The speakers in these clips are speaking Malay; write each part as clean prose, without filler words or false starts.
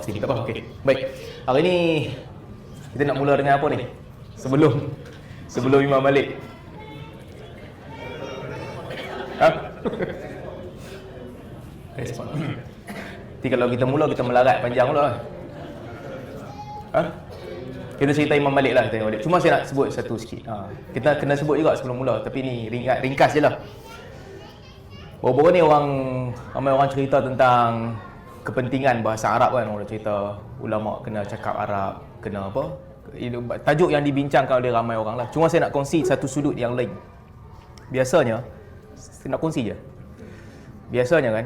bawah sini. Tak apa, okey. Baik. Hari ni kita nak mula dengan apa ni? Sebelum Imam balik. Ha? Respon. Nanti kalau kita mula, kita melarat panjang pula. Ha? Kita cerita Imam Malik lah, kita balik. Cuma saya nak sebut satu sikit. Kita kena sebut juga sebelum mula, tapi ni ringkas je lah. Baru-baru ni ramai orang cerita tentang kepentingan bahasa Arab kan. Orang cerita ulama kena cakap Arab, kena apa. Tajuk yang dibincangkan oleh ramai orang lah. Cuma saya nak kongsi satu sudut yang lain. Biasanya, saya nak kongsi je. Biasanya kan,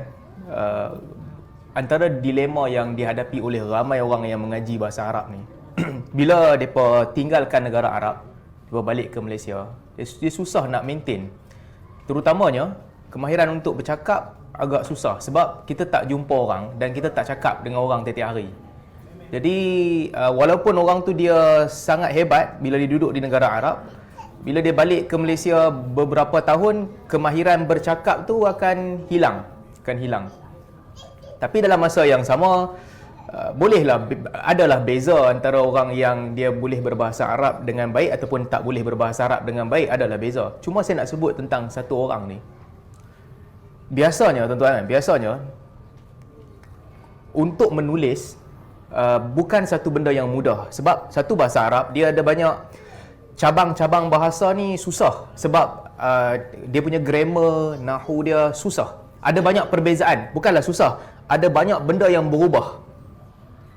antara dilema yang dihadapi oleh ramai orang yang mengaji bahasa Arab ni, bila mereka tinggalkan negara Arab, mereka balik ke Malaysia, dia susah nak maintain. Terutamanya, kemahiran untuk bercakap agak susah sebab kita tak jumpa orang dan kita tak cakap dengan orang tiap-tiap hari. Jadi, walaupun orang tu dia sangat hebat bila dia duduk di negara Arab, bila dia balik ke Malaysia beberapa tahun, kemahiran bercakap tu akan hilang. Tapi dalam masa yang sama, adalah beza antara orang yang dia boleh berbahasa Arab dengan baik ataupun tak boleh berbahasa Arab dengan baik, adalah beza. Cuma saya nak sebut tentang satu orang ni. Biasanya tuan-tuan, untuk menulis bukan satu benda yang mudah. Sebab satu bahasa Arab, dia ada banyak cabang-cabang bahasa ni susah. Sebab dia punya grammar, nahu dia susah. Ada banyak perbezaan, bukanlah susah. Ada banyak benda yang berubah.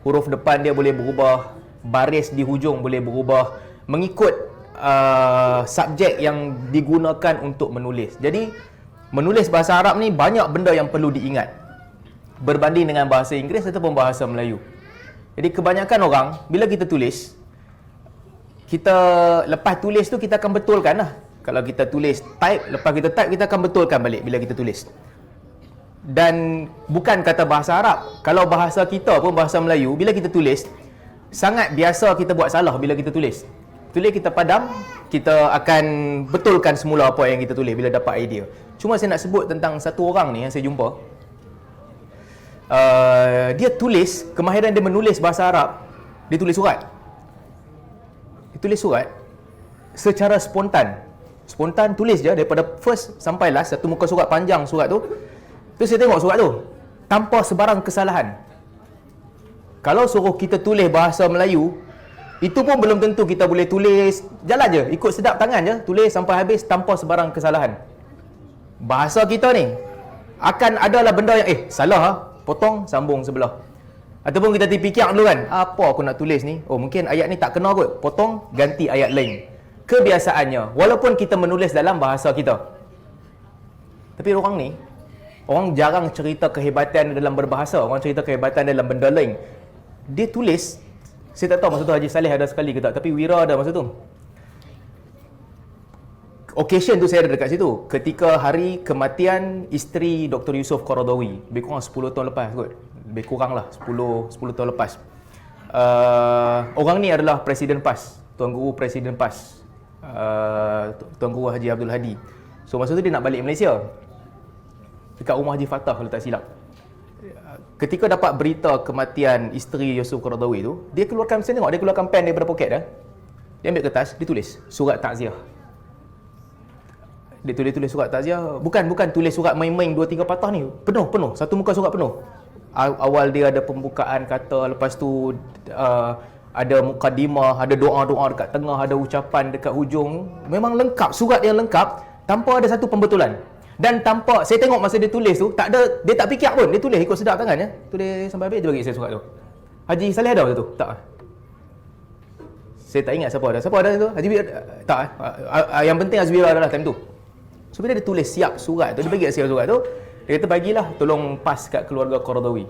Huruf depan dia boleh berubah, baris di hujung boleh berubah mengikut subjek yang digunakan untuk menulis. Jadi menulis bahasa Arab ni banyak benda yang perlu diingat berbanding dengan bahasa Inggeris ataupun bahasa Melayu. Jadi kebanyakan orang, bila kita tulis, lepas tulis tu kita akan betulkan lah. Kalau kita tulis type, lepas kita type, kita akan betulkan balik bila kita tulis. Dan bukan kata bahasa Arab, kalau bahasa kita pun, bahasa Melayu, bila kita tulis, sangat biasa kita buat salah bila kita tulis. Tulis kita padam, kita akan betulkan semula apa yang kita tulis bila dapat idea. Cuma saya nak sebut tentang satu orang ni yang saya jumpa. Dia tulis, kemahiran dia menulis bahasa Arab, dia tulis surat. Dia tulis surat secara spontan. Spontan tulis je daripada first sampai last, satu muka surat panjang surat tu. Terus saya tengok surat tu, tanpa sebarang kesalahan. Kalau suruh kita tulis bahasa Melayu, itu pun belum tentu kita boleh tulis. Jalan je, ikut sedap tangan je, tulis sampai habis tanpa sebarang kesalahan. Bahasa kita ni akan adalah benda yang salah potong, sambung sebelah. Ataupun kita terfikir dulu kan, apa aku nak tulis ni? Oh, mungkin ayat ni tak kena kot, potong, ganti ayat lain. Kebiasaannya, walaupun kita menulis dalam bahasa kita. Tapi orang jarang cerita kehebatan dalam berbahasa, orang cerita kehebatan dalam benda lain. Dia tulis, saya tak tahu masa tu Haji Saleh ada sekali ke tak, tapi Wira ada masa tu. Occasion tu saya ada dekat situ, ketika hari kematian isteri Dr. Yusof Qaradawi, lebih kurang 10 tahun lepas kot. Lebih kurang lah 10 tahun lepas. Orang ni adalah Presiden PAS, Tuan Guru Presiden PAS, Tuan Guru Haji Abdul Hadi. So masa tu dia nak balik Malaysia, dekat rumah Haji Fatah kalau tak silap. Ketika dapat berita kematian isteri Yusof Qaradawi tu, dia keluarkan, saya tengok dia keluarkan pen daripada poket dah. Dia ambil kertas, dia tulis surat takziah. Dia tulis surat takziah, bukan tulis surat main-main 2-3 patah ni. Penuh, satu muka surat penuh. Awal dia ada pembukaan kata, lepas tu ada mukadimah, ada doa-doa dekat tengah, ada ucapan dekat hujung. Memang lengkap, surat yang lengkap tanpa ada satu pembetulan. Dan tanpa, saya tengok masa dia tulis tu, tak ada, dia tak fikir pun, dia tulis ikut sedap tangan ya. Tulis sampai habis, dia bagi saya surat tu. Haji Saleh ada masa tu? Tak. Saya tak ingat siapa ada tu. Haji tak. Yang penting Azwira adalah time tu. So bila dia tulis siap surat tu, dia bagi siap surat tu, dia kata bagilah, tolong pas kat keluarga Qaradawi.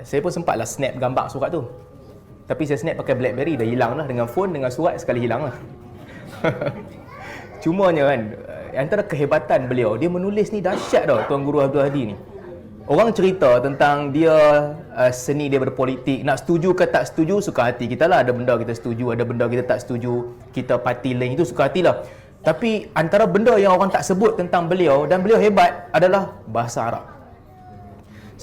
Saya pun sempatlah snap gambar surat tu. Tapi saya snap pakai BlackBerry, dah hilang lah. Dengan phone, dengan surat sekali hilang lah. Cumanya kan, antara kehebatan beliau, dia menulis ni dahsyat tau, Tuan Guru Abdul Hadi ni. Orang cerita tentang dia, seni dia berpolitik, nak setuju ke tak setuju, suka hati kita lah. Ada benda kita setuju, ada benda kita tak setuju, kita parti lain, itu suka hati lah. Tapi antara benda yang orang tak sebut tentang beliau, dan beliau hebat, adalah bahasa Arab.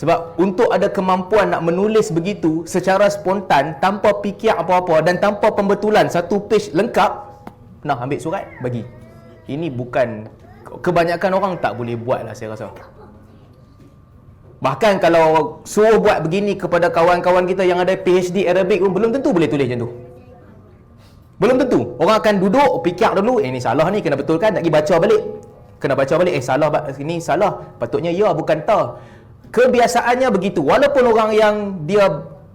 Sebab untuk ada kemampuan nak menulis begitu secara spontan, tanpa fikir apa-apa dan tanpa pembetulan, satu page lengkap, nah ambil surat, bagi. Ini bukan, kebanyakan orang tak boleh buat lah saya rasa. Bahkan kalau suruh buat begini kepada kawan-kawan kita yang ada PhD Arabic pun belum tentu boleh tulis macam tu. Belum tentu. Orang akan duduk, fikir dulu, ni salah ni, kena betulkan, nak pergi baca balik. Kena baca balik, salah, ini salah, patutnya ya, bukan ta. Kebiasaannya begitu. Walaupun orang yang dia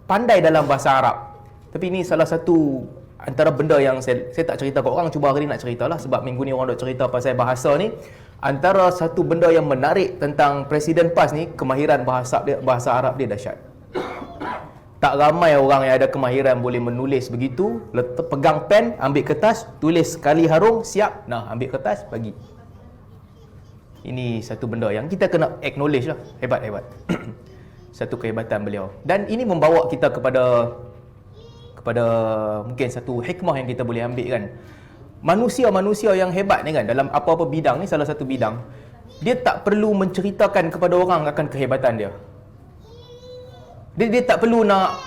pandai dalam bahasa Arab. Tapi ini salah satu antara benda yang saya tak cerita kat orang, cuba hari ni nak cerita lah. Sebab minggu ni orang duk cerita pasal bahasa ni. Antara satu benda yang menarik tentang Presiden PAS ni, kemahiran bahasa Arab dia dahsyat. Tak ramai orang yang ada kemahiran boleh menulis begitu. Pegang pen, ambil kertas, tulis sekali harung, siap. Nah, ambil kertas, bagi. Ini satu benda yang kita kena acknowledge lah. Hebat-hebat. Satu kehebatan beliau. Dan ini membawa kita kepada mungkin satu hikmah yang kita boleh ambil kan. Manusia-manusia yang hebat ni kan, dalam apa-apa bidang ni, salah satu bidang, dia tak perlu menceritakan kepada orang akan kehebatan dia. Dia tak perlu nak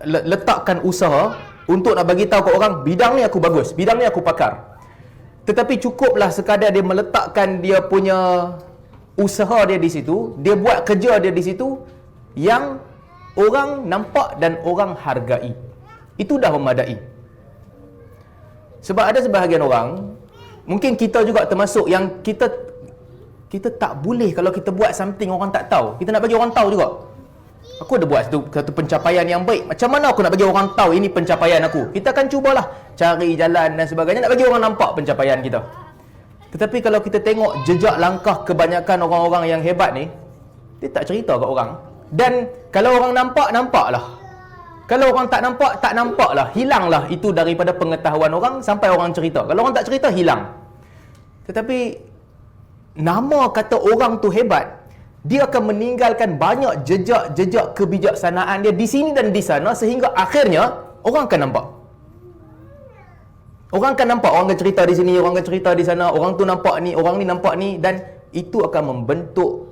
letakkan usaha untuk nak bagi tahu ke orang, bidang ni aku bagus, bidang ni aku pakar. Tetapi cukuplah sekadar dia meletakkan dia punya usaha dia di situ, dia buat kerja dia di situ yang orang nampak dan orang hargai. Itu dah memadai. Sebab ada sebahagian orang, mungkin kita juga termasuk yang kita tak boleh kalau kita buat something orang tak tahu. Kita nak bagi orang tahu juga. Aku ada buat satu pencapaian yang baik. Macam mana aku nak bagi orang tahu ini pencapaian aku? Kita akan cubalah cari jalan dan sebagainya nak bagi orang nampak pencapaian kita. Tetapi kalau kita tengok jejak langkah kebanyakan orang-orang yang hebat ni, dia tak cerita kat orang. Dan kalau orang nampak, nampaklah. Kalau orang tak nampak, tak nampaklah. Hilanglah itu daripada pengetahuan orang sampai orang cerita. Kalau orang tak cerita, hilang. Tetapi nama kata orang tu hebat, dia akan meninggalkan banyak jejak-jejak kebijaksanaan dia di sini dan di sana, sehingga akhirnya orang akan nampak. Orang akan nampak, orang akan cerita di sini, orang akan cerita di sana, orang tu nampak ni, orang ni nampak ni, dan itu akan membentuk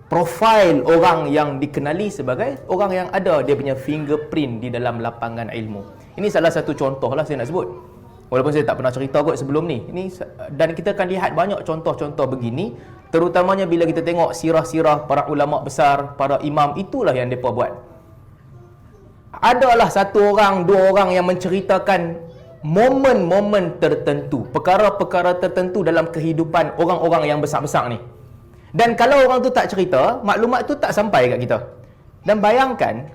profil orang yang dikenali sebagai orang yang ada dia punya fingerprint di dalam lapangan ilmu. Ini salah satu contoh lah saya nak sebut. Walaupun saya tak pernah cerita kot sebelum ni. Dan kita akan lihat banyak contoh-contoh begini, terutamanya bila kita tengok sirah-sirah para ulama besar, para imam, itulah yang mereka buat. Adalah satu orang, dua orang yang menceritakan momen-momen tertentu, perkara-perkara tertentu dalam kehidupan orang-orang yang besar-besar ni. Dan kalau orang tu tak cerita, maklumat tu tak sampai kat kita. Dan bayangkan,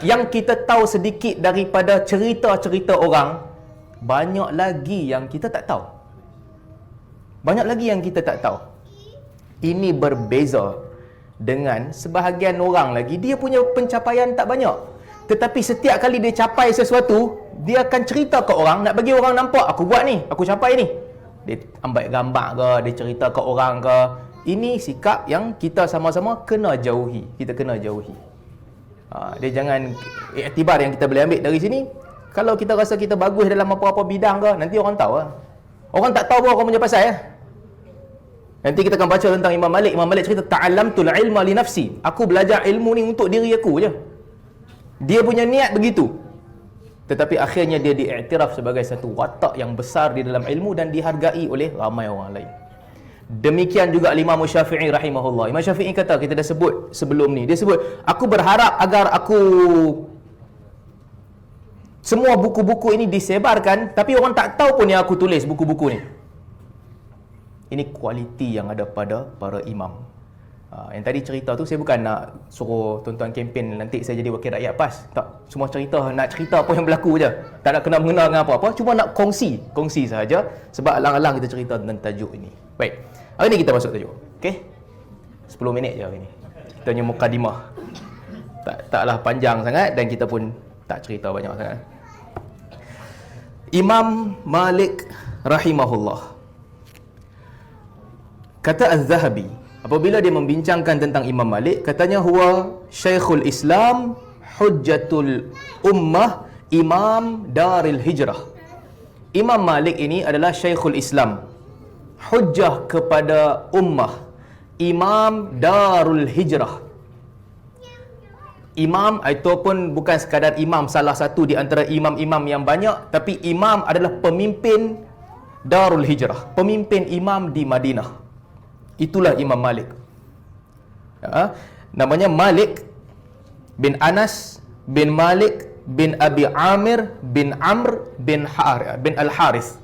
yang kita tahu sedikit daripada cerita-cerita orang, banyak lagi yang kita tak tahu. Banyak lagi yang kita tak tahu. Ini berbeza dengan sebahagian orang lagi, dia punya pencapaian tak banyak. Tetapi setiap kali dia capai sesuatu, dia akan cerita ke orang, nak bagi orang nampak, aku buat ni, aku capai ni. Dia ambil gambar ke, dia cerita ke orang ke. Ini sikap yang kita sama-sama kena jauhi. Kita kena jauhi. Dia jangan, iktibar yang kita boleh ambil dari sini, kalau kita rasa kita bagus dalam apa-apa bidang ke, nanti orang tahu lah. Orang tak tahu pun orang punya pasal ya. Nanti kita akan baca tentang Imam Malik. Imam Malik cerita, ta'allamtul ilma li nafsi. Aku belajar ilmu ni untuk diri aku je. Dia punya niat begitu. Tetapi akhirnya dia diiktiraf sebagai satu watak yang besar di dalam ilmu dan dihargai oleh ramai orang lain. Demikian juga Imam Syafi'i rahimahullah. Imam Syafi'i kata, kita dah sebut sebelum ni, dia sebut, aku berharap agar semua buku-buku ini disebarkan, tapi orang tak tahu pun yang aku tulis buku-buku ni. Ini kualiti yang ada pada para imam. Yang tadi cerita tu, saya bukan nak suruh tuan-tuan kempen nanti saya jadi wakil rakyat PAS. Tak, semua nak cerita apa yang berlaku je. Tak nak kena mengenal dengan apa-apa, cuma nak kongsi sahaja. Sebab alang-alang kita cerita tentang tajuk ini. Baik, hari ni kita masuk tajuk. Okey, 10 minit je hari ni kita punya mukadimah. Taklah panjang sangat dan kita pun tak cerita banyak sangat. Imam Malik rahimahullah, kata Az-Zahabi apabila dia membincangkan tentang Imam Malik, katanya huwa Syekhul Islam, Hujjatul Ummah, Imam Daril Hijrah. Imam Malik ini adalah Syekhul Islam, hujjah kepada ummah, imam Darul Hijrah. Imam itu pun bukan sekadar imam salah satu di antara imam-imam yang banyak, tapi imam adalah pemimpin Darul Hijrah, pemimpin imam di Madinah. Itulah Imam Malik. Namanya Malik bin Anas bin Malik bin Abi Amir bin Amr bin Al-Harith.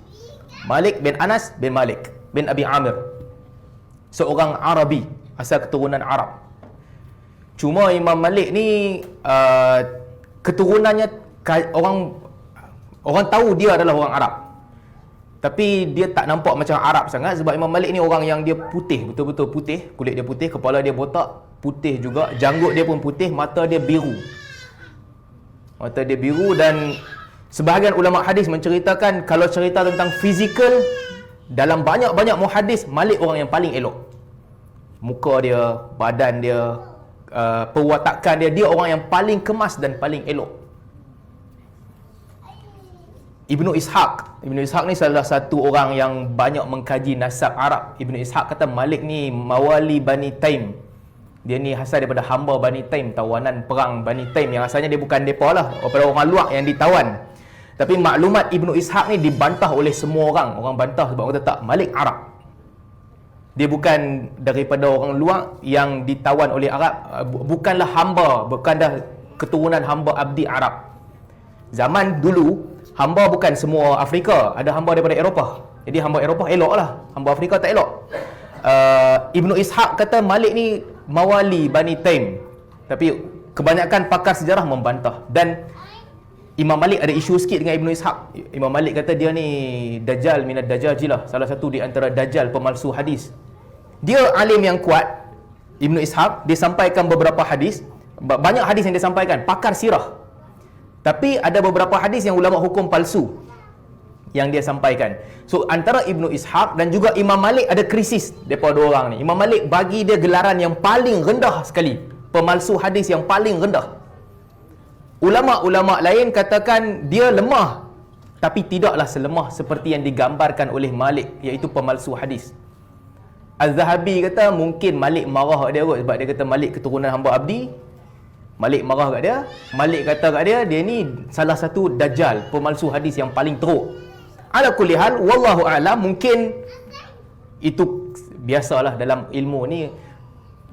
Malik bin Anas bin Malik bin Abi Amir, seorang Arabi, asal keturunan Arab. Cuma Imam Malik ni keturunannya orang tahu dia adalah orang Arab, tapi dia tak nampak macam Arab sangat, sebab Imam Malik ni orang yang dia putih, betul-betul putih, kulit dia putih, kepala dia botak, putih juga, janggut dia pun putih, mata dia biru. Mata dia biru, dan sebahagian ulama hadis menceritakan kalau cerita tentang fizikal, dalam banyak-banyak muhadis, Malik orang yang paling elok. Muka dia, badan dia, perwatakan dia orang yang paling kemas dan paling elok. Ibnu Ishaq ni salah satu orang yang banyak mengkaji nasab Arab. Ibnu Ishaq kata Malik ni mawali Bani Taim. Dia ni asal daripada hamba Bani Taim, tawanan perang Bani Taim, yang asalnya dia bukan depa lah, daripada orang luar yang ditawan. Tapi maklumat Ibnu Ishaq ni dibantah oleh semua orang. Orang bantah sebab orang kata tak, Malik Arab. Dia bukan daripada orang luar yang ditawan oleh Arab, bukanlah hamba, bukanlah keturunan hamba abdi Arab. Zaman dulu, hamba bukan semua Afrika, ada hamba daripada Eropah. Jadi hamba Eropah elok lah, hamba Afrika tak elok. Ibnu Ishaq kata Malik ni mawali Bani Taim, tapi kebanyakan pakar sejarah membantah. Dan Imam Malik ada isu sikit dengan Ibnu Ishaq. Imam Malik kata dia ni Dajjal minad Dajajilah, salah satu di antara Dajjal pemalsu hadis. Dia alim yang kuat, Ibnu Ishaq, dia sampaikan beberapa hadis, banyak hadis yang dia sampaikan, pakar sirah. Tapi ada beberapa hadis yang ulama hukum palsu yang dia sampaikan. So antara Ibnu Ishaq dan juga Imam Malik ada krisis depa dua orang ni. Imam Malik bagi dia gelaran yang paling rendah sekali, pemalsu hadis yang paling rendah. Ulama-ulama lain katakan dia lemah, tapi tidaklah selemah seperti yang digambarkan oleh Malik, iaitu pemalsu hadis. Az-Zahabi kata mungkin Malik marah kat dia kot, sebab dia kata Malik keturunan hamba abdi. Malik marah kat dia. Malik kata kat dia, dia ni salah satu Dajjal, pemalsu hadis yang paling teruk. Ala kulli hal, wallahu a'lam, mungkin itu biasalah dalam ilmu ni,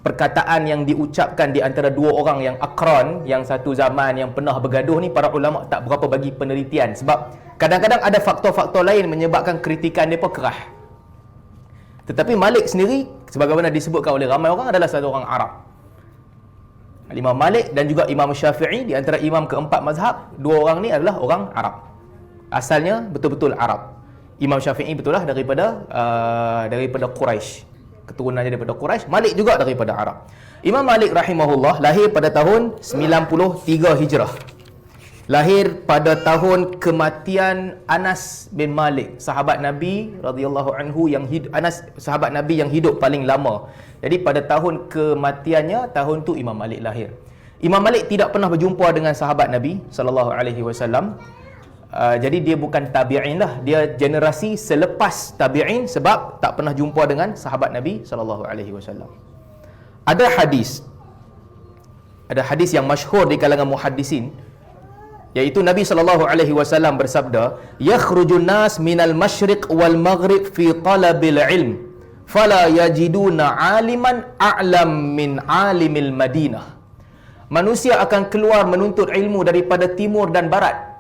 perkataan yang diucapkan di antara dua orang yang akran, yang satu zaman, yang pernah bergaduh ni, para ulama tak berapa bagi penelitian, sebab kadang-kadang ada faktor-faktor lain menyebabkan kritikan mereka kerah. Tetapi Malik sendiri, sebagaimana disebutkan oleh ramai orang, adalah satu orang Arab. Imam Malik dan juga Imam Syafi'i, di antara imam keempat mazhab, dua orang ni adalah orang Arab. Asalnya betul-betul Arab. Imam Syafi'i betul lah daripada Quraisy, keturunannya daripada Quraisy. Malik juga daripada Arab. Imam Malik rahimahullah lahir pada tahun 93 Hijrah. Lahir pada tahun kematian Anas bin Malik, sahabat Nabi radhiyallahu anhu yang Anas sahabat Nabi yang hidup paling lama. Jadi pada tahun kematiannya, tahun tu Imam Malik lahir. Imam Malik tidak pernah berjumpa dengan sahabat Nabi sallallahu alaihi wasallam. Jadi dia bukan tabi'in lah, dia generasi selepas tabi'in, sebab tak pernah jumpa dengan sahabat Nabi sallallahu alaihi wasallam. Ada hadis yang masyhur di kalangan muhaddisin, iaitu Nabi sallallahu alaihi wasallam bersabda, "Yakhrujun nas minal masyriq wal maghrib fi talabil ilm, fala yajiduna aliman a'lam min alimil Madinah." Manusia akan keluar menuntut ilmu daripada timur dan barat.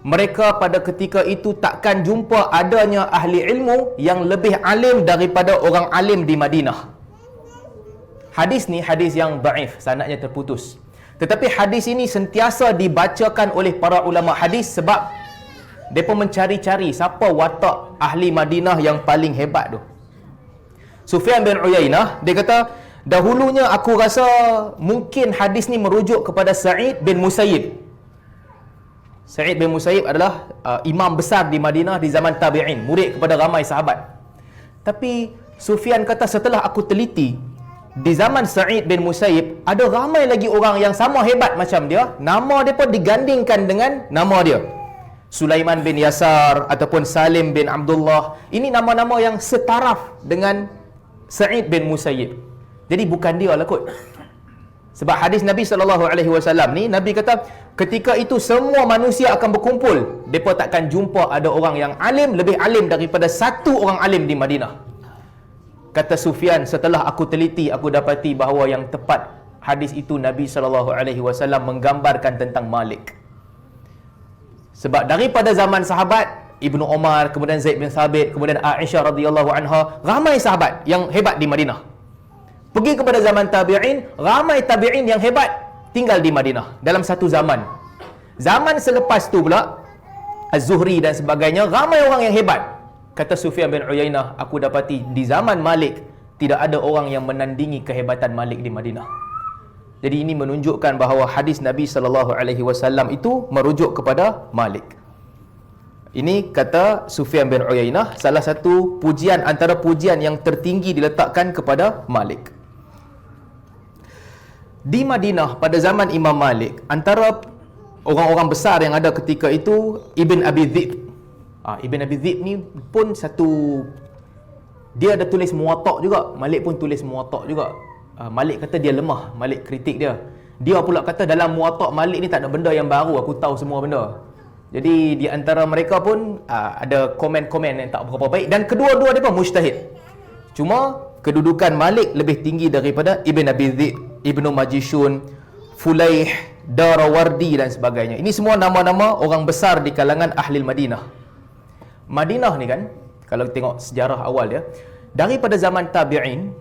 Mereka pada ketika itu takkan jumpa adanya ahli ilmu yang lebih alim daripada orang alim di Madinah. Hadis ni hadis yang dhaif, sanadnya terputus. Tetapi hadis ini sentiasa dibacakan oleh para ulama hadis sebab mereka mencari-cari siapa watak ahli Madinah yang paling hebat tu. Sufyan bin Uyainah, dia kata, dahulunya aku rasa mungkin hadis ni merujuk kepada Sa'id bin Musayyib. Sa'id bin Musayyib adalah imam besar di Madinah di zaman tabi'in, murid kepada ramai sahabat. Tapi Sufyan kata setelah aku teliti, di zaman Sa'id bin Musayyib ada ramai lagi orang yang sama hebat macam dia, nama dia pun digandingkan dengan nama dia. Sulaiman bin Yasar ataupun Salim bin Abdullah, ini nama-nama yang setaraf dengan Sa'id bin Musayyib. Jadi bukan dia lah kot. Sebab hadis Nabi SAW ni, Nabi kata ketika itu semua manusia akan berkumpul, mereka takkan jumpa ada orang yang alim, lebih alim daripada satu orang alim di Madinah. Kata Sufyan, setelah aku teliti, aku dapati bahawa yang tepat hadis itu Nabi SAW menggambarkan tentang Malik. Sebab daripada zaman sahabat, Ibnu Umar, kemudian Zaid bin Thabit, kemudian Aisyah radhiyallahu anha, ramai sahabat yang hebat di Madinah. Pergi kepada zaman tabi'in, ramai tabi'in yang hebat tinggal di Madinah dalam satu zaman. Zaman selepas tu pula, Az-Zuhri dan sebagainya, ramai orang yang hebat. Kata Sufyan bin Uyainah, aku dapati di zaman Malik tidak ada orang yang menandingi kehebatan Malik di Madinah. Jadi ini menunjukkan bahawa hadis Nabi SAW itu merujuk kepada Malik. Ini kata Sufyan bin Uyainah, salah satu pujian antara pujian yang tertinggi diletakkan kepada Malik. Di Madinah pada zaman Imam Malik, antara orang-orang besar yang ada ketika itu Ibn Abi Dhi'b. Ibn Abi Dhi'b ni pun satu, dia ada tulis Muwatta' juga. Malik pun tulis Muwatta' juga. Malik kata dia lemah, Malik kritik dia. Dia pula kata dalam Muwatta' Malik ni tak ada benda yang baru, aku tahu semua benda. Jadi di antara mereka pun ada komen-komen yang tak berapa baik, dan kedua-dua dia pun mujtahid. Cuma kedudukan Malik lebih tinggi daripada Ibn Abi Dhi'b, Ibnu Majishun, Fulaih, Darawardi dan sebagainya. Ini semua nama-nama orang besar di kalangan ahli Madinah. Madinah ni kan, kalau kita tengok sejarah awal dia, daripada zaman tabi'in,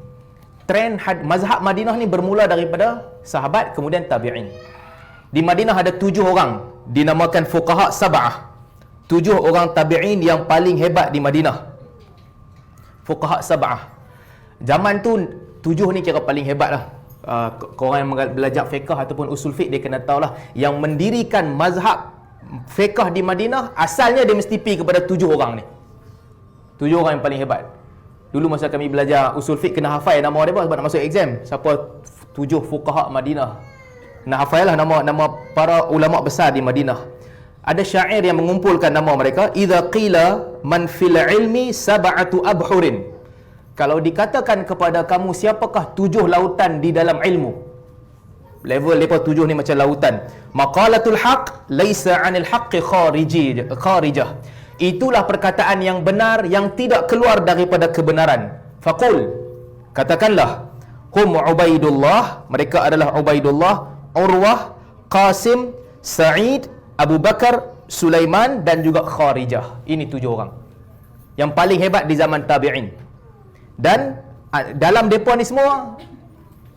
trend mazhab Madinah ni bermula daripada sahabat kemudian tabi'in. Di Madinah ada 7 orang dinamakan fuqaha sab'ah. 7 orang tabi'in yang paling hebat di Madinah. Fuqaha sab'ah. Zaman tu 7 ni kira paling hebat lah. Korang yang belajar fiqh ataupun usul fiqh, dia kena tahulah yang mendirikan mazhab fiqh di Madinah, asalnya dia mesti pergi kepada 7 orang ni. 7 orang yang paling hebat. Dulu masa kami belajar usul fiqh, kena hafal nama dia sebab nak masuk exam. Siapa 7 fuqaha Madinah. Nak hafal lah nama para ulama besar di Madinah. Ada syair yang mengumpulkan nama mereka. Idza qila man fil ilmi sab'atu abhurin. Kalau dikatakan kepada kamu siapakah 7 lautan di dalam ilmu, level mereka 7 ni macam lautan. Maqalatul haq laisa 'anil haqqi kharijah. Itulah perkataan yang benar yang tidak keluar daripada kebenaran. Faqul, katakanlah, hum Ubaidullah, mereka adalah Ubaidullah, Urwah, Qasim, Sa'id, Abu Bakar, Sulaiman dan juga Kharijah. Ini 7 orang yang paling hebat di zaman tabi'in. Dan dalam mereka ni semua,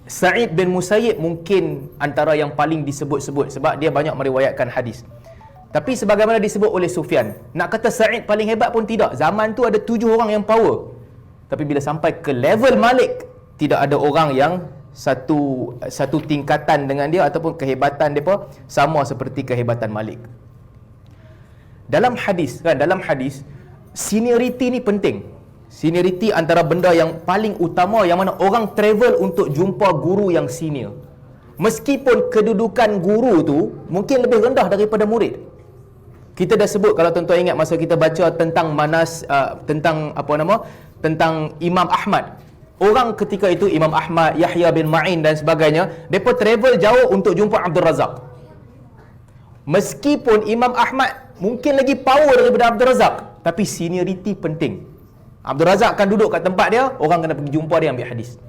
Sa'id bin Musayyib mungkin antara yang paling disebut-sebut sebab dia banyak meriwayatkan hadis. Tapi sebagaimana disebut oleh Sufyan, nak kata Sa'id paling hebat pun tidak. Zaman tu ada 7 orang yang power. Tapi bila sampai ke level Malik, tidak ada orang yang satu tingkatan dengan dia ataupun kehebatan mereka sama seperti kehebatan Malik. Dalam hadis, seniority ni penting. Seniority antara benda yang paling utama, yang mana orang travel untuk jumpa guru yang senior. Meskipun kedudukan guru tu mungkin lebih rendah daripada murid. Kita dah sebut, kalau tuan-tuan ingat masa kita baca tentang tentang Imam Ahmad. Orang ketika itu Imam Ahmad, Yahya bin Ma'in dan sebagainya, mereka travel jauh untuk jumpa Abdul Razak. Meskipun Imam Ahmad mungkin lagi power daripada Abdul Razak, tapi seniority penting. Abdul Razak akan duduk kat tempat dia, orang kena pergi jumpa dia ambil hadis.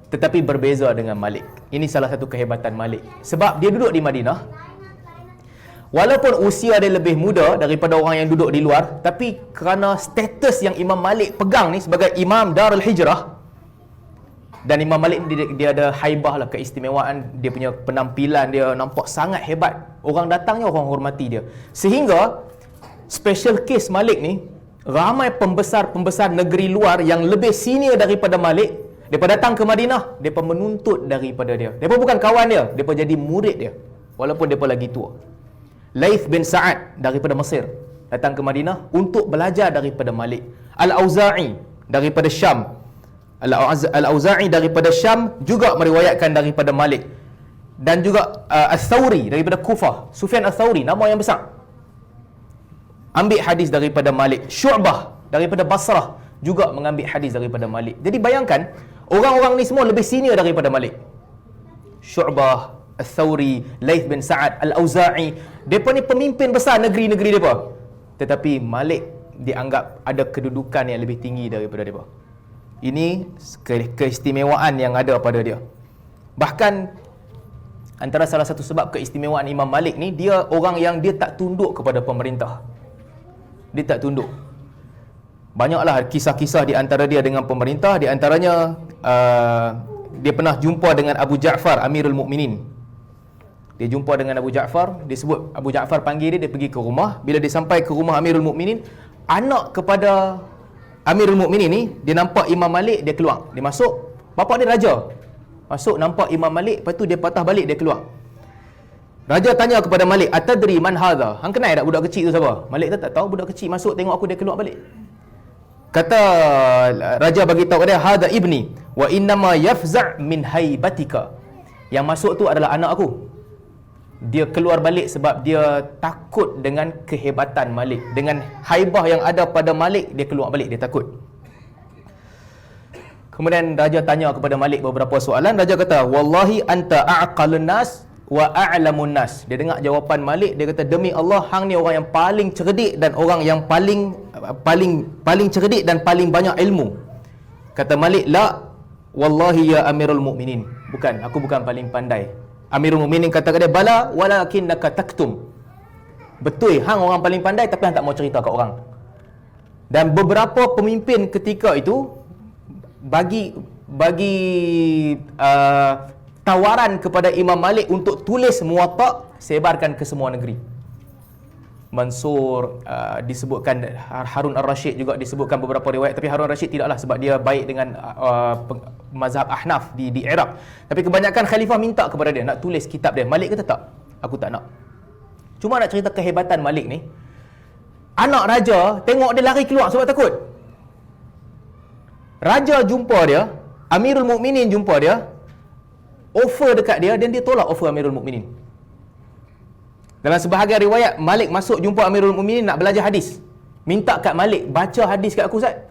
Tetapi berbeza dengan Malik. Ini salah satu kehebatan Malik. Sebab dia duduk di Madinah, walaupun usia dia lebih muda daripada orang yang duduk di luar, tapi kerana status yang Imam Malik pegang ni sebagai Imam Darul Hijrah, dan Imam Malik dia ada haibah lah, keistimewaan, dia punya penampilan dia nampak sangat hebat. Orang datangnya orang hormati dia. Sehingga special case Malik ni, ramai pembesar-pembesar negeri luar yang lebih senior daripada Malik, mereka datang ke Madinah, mereka menuntut daripada dia. Mereka bukan kawan dia, mereka jadi murid dia walaupun mereka lagi tua. Laith bin Sa'ad daripada Mesir datang ke Madinah untuk belajar daripada Malik. Al-Auza'i daripada Syam. Al-Auza'i daripada Syam juga meriwayatkan daripada Malik. Dan juga Al-Thawri daripada Kufah. Sufyan Al-Thawri, nama yang besar, ambil hadis daripada Malik. Syu'bah daripada Basrah juga mengambil hadis daripada Malik. Jadi bayangkan, orang-orang ni semua lebih senior daripada Malik. Syu'bah, Al-Thawri, Laith bin Sa'ad, Al-Auza'i, mereka ni pemimpin besar negeri-negeri mereka. Tetapi Malik dianggap ada kedudukan yang lebih tinggi daripada mereka. Ini keistimewaan yang ada pada dia. Bahkan antara salah satu sebab keistimewaan Imam Malik ni, dia orang yang dia tak tunduk kepada pemerintah. Dia tak tunduk. Banyaklah kisah-kisah di antara dia dengan pemerintah. Di antaranya dia pernah jumpa dengan Abu Ja'far, Amirul Mukminin. Dia jumpa dengan Abu Ja'far, dia sebut Abu Ja'far panggil dia, dia pergi ke rumah. Bila dia sampai ke rumah Amirul Mukminin, anak kepada Amirul Mukminin ni, dia nampak Imam Malik, dia keluar. Dia masuk, bapa dia raja. Masuk nampak Imam Malik, lepas tu dia patah balik, dia keluar. Raja tanya kepada Malik, "Atadri man hadha?" Hang kenal tak budak kecil tu siapa? Malik tak tahu, budak kecil masuk tengok aku, dia keluar balik. Kata raja bagi tahu dia, "Hadha ibni wa innama yafza' min haibatika." Yang masuk tu adalah anak aku. Dia keluar balik sebab dia takut dengan kehebatan Malik. Dengan haibah yang ada pada Malik, dia keluar balik, dia takut. Kemudian raja tanya kepada Malik beberapa soalan. Raja kata, "Wallahi anta a'qalun nas wa a'lamun nas." Dia dengar jawapan Malik, dia kata, "Demi Allah, hang ni orang yang paling cerdik dan orang yang paling cerdik dan paling banyak ilmu." Kata Malik, "La, wallahi ya Amirul Mukminin." Bukan, aku bukan paling pandai. Amirul Mukminin kata kepada dia, "Bala walakinnaka taktum." Betul, hang orang paling pandai tapi hang tak mau cerita kat orang. Dan beberapa pemimpin ketika itu bagi tawaran kepada Imam Malik untuk tulis Muwatta, sebarkan ke semua negeri. Mansur disebutkan, Harun al-Rashid juga disebutkan beberapa riwayat, tapi Harun al-Rashid tidaklah sebab dia baik dengan mazhab Ahnaf di Iraq. Tapi kebanyakan khalifah minta kepada dia nak tulis kitab dia. Malik kata tak, aku tak nak. Cuma nak cerita kehebatan Malik ni, anak raja tengok dia lari keluar sebab takut. Raja jumpa dia, Amirul Mukminin jumpa dia, offer dekat dia, dan dia tolak offer Amirul Mukminin. Dalam sebahagian riwayat, Malik masuk jumpa Amirul Mukminin nak belajar hadis. Minta kat Malik, baca hadis kat aku, Ustaz.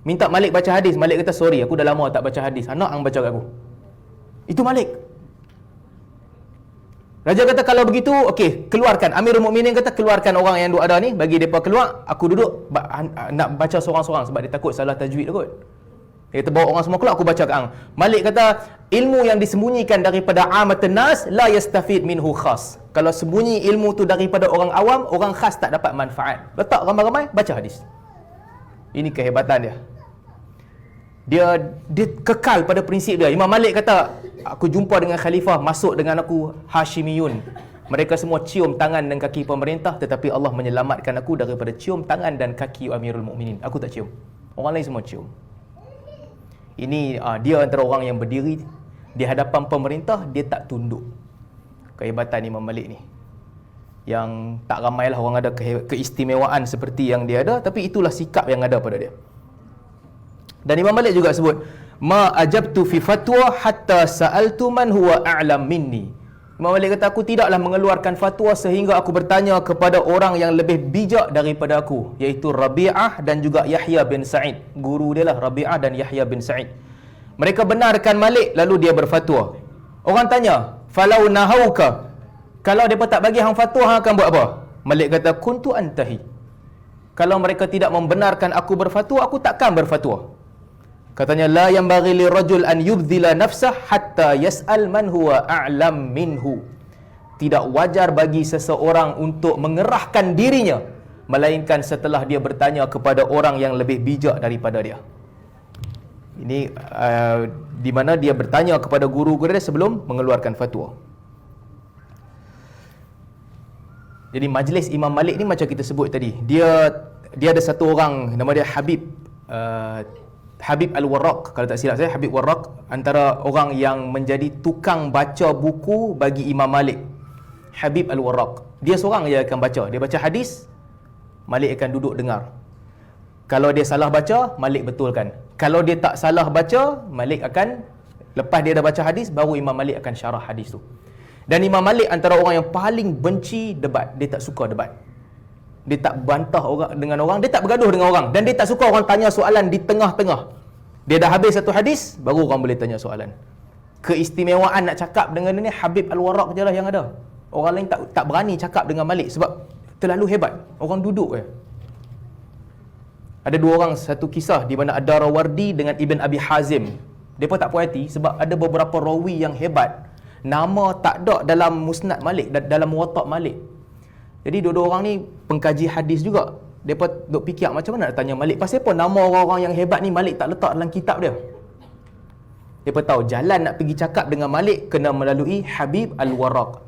Minta Malik baca hadis. Malik kata, "Sorry, aku dah lama tak baca hadis. Anak hang baca kat aku." Itu Malik. Raja kata, "Kalau begitu, okey, keluarkan." Amirul Mukminin kata, "Keluarkan orang yang duk ada ni, bagi mereka keluar. Aku duduk nak baca seorang-seorang sebab dia takut salah tajwid takut." Dia kata, "Bawa orang semua keluar, aku baca kat hang." Malik kata, "Ilmu yang disembunyikan daripada amatun nas la yastafid minhu khas." Kalau sembunyi ilmu tu daripada orang awam, orang khas tak dapat manfaat. Letak ramai-ramai, baca hadis. Ini kehebatan dia. Dia kekal pada prinsip dia. Imam Malik kata, "Aku jumpa dengan khalifah, masuk dengan aku Hashimiyun. Mereka semua cium tangan dan kaki pemerintah, tetapi Allah menyelamatkan aku daripada cium tangan dan kaki Amirul Mukminin. Aku tak cium. Orang lain semua cium." Ini dia antara orang yang berdiri di hadapan pemerintah, dia tak tunduk. Kehebatan Imam Malik ni, yang tak ramailah orang ada keistimewaan seperti yang dia ada, tapi itulah sikap yang ada pada dia. Dan Imam Malik juga sebut, "Ma ajabtu fi fatwa hatta sa'altu man huwa a'lam minni." Imam Malik kata, aku tidaklah mengeluarkan fatwa sehingga aku bertanya kepada orang yang lebih bijak daripada aku, iaitu Rabi'ah dan juga Yahya bin Sa'id. Guru dia lah Rabi'ah dan Yahya bin Sa'id. Mereka benarkan Malik, lalu dia berfatwa. Orang tanya, "Falau nahauka." Kalau mereka tak bagi hang fatwa, hang akan buat apa? Malik kata, "Kuntu antahi." Kalau mereka tidak membenarkan aku berfatwa, aku takkan berfatwa. Katanya, "La yanbaghi lirajul an yubdhila nafsah hatta yas'al man huwa a'lam minhu." Tidak wajar bagi seseorang untuk mengerahkan dirinya melainkan setelah dia bertanya kepada orang yang lebih bijak daripada dia. Ini di mana dia bertanya kepada guru-guru dia sebelum mengeluarkan fatwa. Jadi majlis Imam Malik ni macam kita sebut tadi, dia ada satu orang nama dia Habib Al-Warraq, kalau tak silap saya, Habib Warraq, antara orang yang menjadi tukang baca buku bagi Imam Malik. Habib Al-Warraq, dia seorang je akan baca. Dia baca hadis, Malik akan duduk dengar. Kalau dia salah baca, Malik betulkan. Kalau dia tak salah baca, Malik akan, lepas dia dah baca hadis, baru Imam Malik akan syarah hadis tu. Dan Imam Malik antara orang yang paling benci debat. Dia tak suka debat. dia tak bantah orang dengan orang, dia tak bergaduh dengan orang, dan dia tak suka orang tanya soalan di tengah-tengah. Dia dah habis satu hadis, baru orang boleh tanya soalan. Keistimewaan nak cakap dengan dia ni Habib Al-Warraq je lah yang ada. Orang lain tak berani cakap dengan Malik sebab terlalu hebat. Orang duduk je. Ada dua orang, satu kisah di mana Ad-Darawardi dengan Ibn Abi Hazim. Mereka tak puas hati sebab ada beberapa rawi yang hebat, nama tak ada dalam Musnad Malik, dalam Muwatta Malik. Jadi dua-dua orang ni pengkaji hadis juga. Mereka duk fikir macam mana nak tanya Malik. Pasal apa nama orang-orang yang hebat ni Malik tak letak dalam kitab dia. Mereka tahu jalan nak pergi cakap dengan Malik kena melalui Habib Al-Warraq.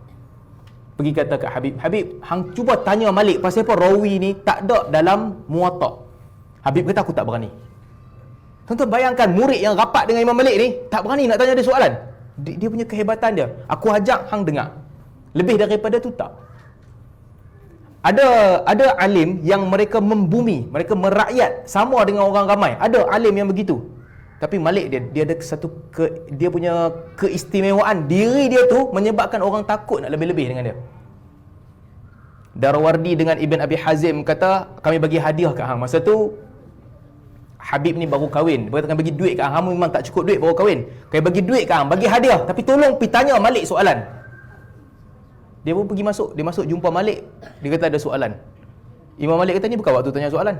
Pergi kata kat Habib, Habib, hang cuba tanya Malik pasal apa rawi ni tak ada dalam Muwatta. Habib kata aku tak berani. Tuan-tuan bayangkan murid yang rapat dengan Imam Malik ni tak berani nak tanya dia soalan. Dia punya kehebatan dia. Aku ajak hang dengar. Lebih daripada tu tak. Ada alim yang mereka membumi, mereka merakyat sama dengan orang ramai. Ada alim yang begitu. Tapi Malik dia ada dia punya keistimewaan diri dia tu menyebabkan orang takut nak lebih-lebih dengan dia. Darawardi dengan Ibn Abi Hazim kata, kami bagi hadiah kat hang. Masa tu Habib ni baru kahwin. Dia kata, kami bagi duit kat hang. Hang memang tak cukup duit baru kahwin. Kami bagi duit kat hang, bagi hadiah. Tapi tolong pergi tanya Malik soalan. Dia pun pergi masuk. Dia masuk jumpa Malik. Dia kata ada soalan. Imam Malik kata, ni bukan waktu tanya soalan.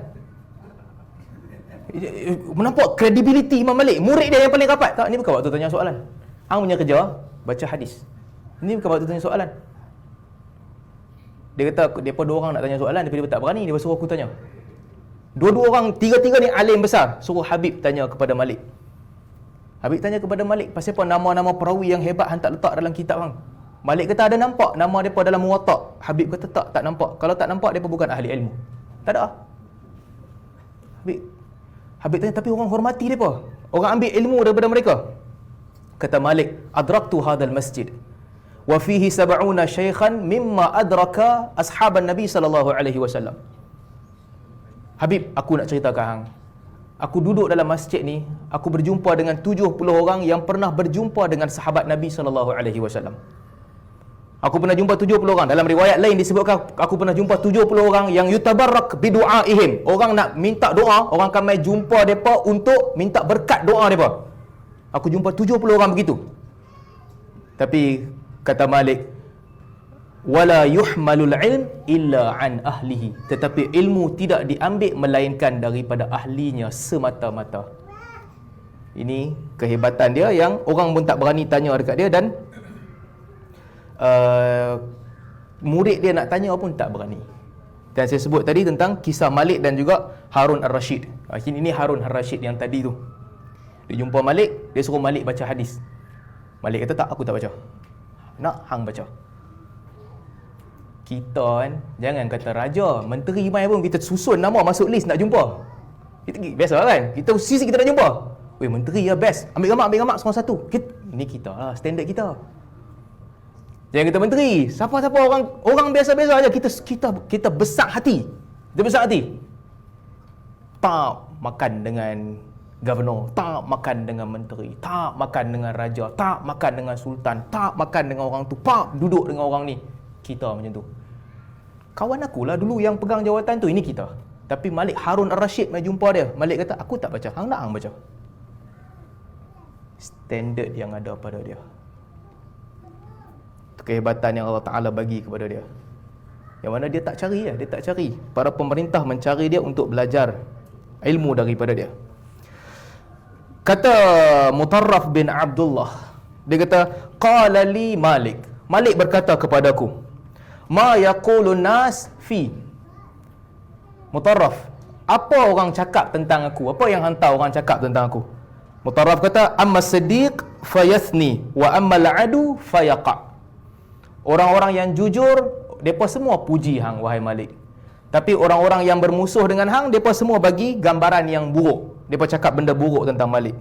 Menampak kredibiliti Imam Malik. Murid dia yang paling rapat. Tak, ni bukan waktu tanya soalan. Hang punya kerja baca hadis. Ni bukan waktu tanya soalan. Dia kata, mereka dua orang nak tanya soalan, tapi dia tak berani. Dia suruh aku tanya. Dua-dua orang, tiga-tiga ni alim besar. Suruh Habib tanya kepada Malik. Habib tanya kepada Malik, pasal apa nama-nama perawi yang hebat hang tak letak dalam kitab hang? Malik kata ada nampak nama mereka dalam Muwatta. Habib kata tak nampak. Kalau tak nampak, mereka bukan ahli ilmu. Tak ada. Habib tanya, tapi orang hormati mereka. Orang ambil ilmu daripada mereka. Kata Malik, adraktu hadal masjid wa fihi 70 syaikhan mimma adraka ashaban Nabi sallallahu alaihi wasallam. Habib, aku nak cerita kat hang. Aku duduk dalam masjid ni, aku berjumpa dengan 70 orang yang pernah berjumpa dengan sahabat Nabi sallallahu alaihi wasallam. Aku pernah jumpa 70 orang. Dalam riwayat lain disebutkan aku pernah jumpa 70 orang yang yutabarrak bidu'aihim. Orang nak minta doa, orang akan mai jumpa depa untuk minta berkat doa depa. Aku jumpa 70 orang begitu. Tapi kata Malik, wala yuhmalul ilm illa an ahlihi. Tetapi ilmu tidak diambil melainkan daripada ahlinya semata-mata. Ini kehebatan dia yang orang pun tak berani tanya dekat dia, dan murid dia nak tanya pun tak berani. Dan saya sebut tadi tentang kisah Malik dan juga Harun Ar-Rashid. Ini Harun Ar-Rashid yang tadi tu. Dia jumpa Malik, dia suruh Malik baca hadis. Malik kata, tak, aku tak baca. Nak hang baca. Kita kan, jangan kata raja, menteri mai pun kita susun nama masuk list nak jumpa. Kita biasa kan, kita sisi kita nak jumpa. Weh, menteri ya best. Ambil gambar seorang satu. Ni kita lah, standard kita. Jangan kata menteri, siapa-siapa orang biasa-biasa aja. Kita besar hati. Kita besar hati. Tak makan dengan governor, tak makan dengan menteri, tak makan dengan raja, tak makan dengan sultan, tak makan dengan orang tu, pak duduk dengan orang ni. Kita macam tu. Kawan aku lah dulu yang pegang jawatan tu, ini kita. Tapi Malik Harun Ar-Rashid mai jumpa dia. Malik kata, aku tak baca. Hang nak hang baca. Standard yang ada pada dia. Kehebatan yang Allah Ta'ala bagi kepada dia. Yang mana dia tak cari ya, dia tak cari. Para pemerintah mencari dia untuk belajar ilmu daripada dia. Kata Mutarraf bin Abdullah, dia kata, qala li Malik. Malik berkata kepadaku, ma yaqulun nas fi. Mutarraf, apa orang cakap tentang aku? Apa yang hantar orang cakap tentang aku? Mutarraf kata, amma siddiq fayathni wa amma al-adu fayaqa. Orang-orang yang jujur, mereka semua puji hang, wahai Malik. Tapi orang-orang yang bermusuh dengan hang, mereka semua bagi gambaran yang buruk. Mereka cakap benda buruk tentang Malik.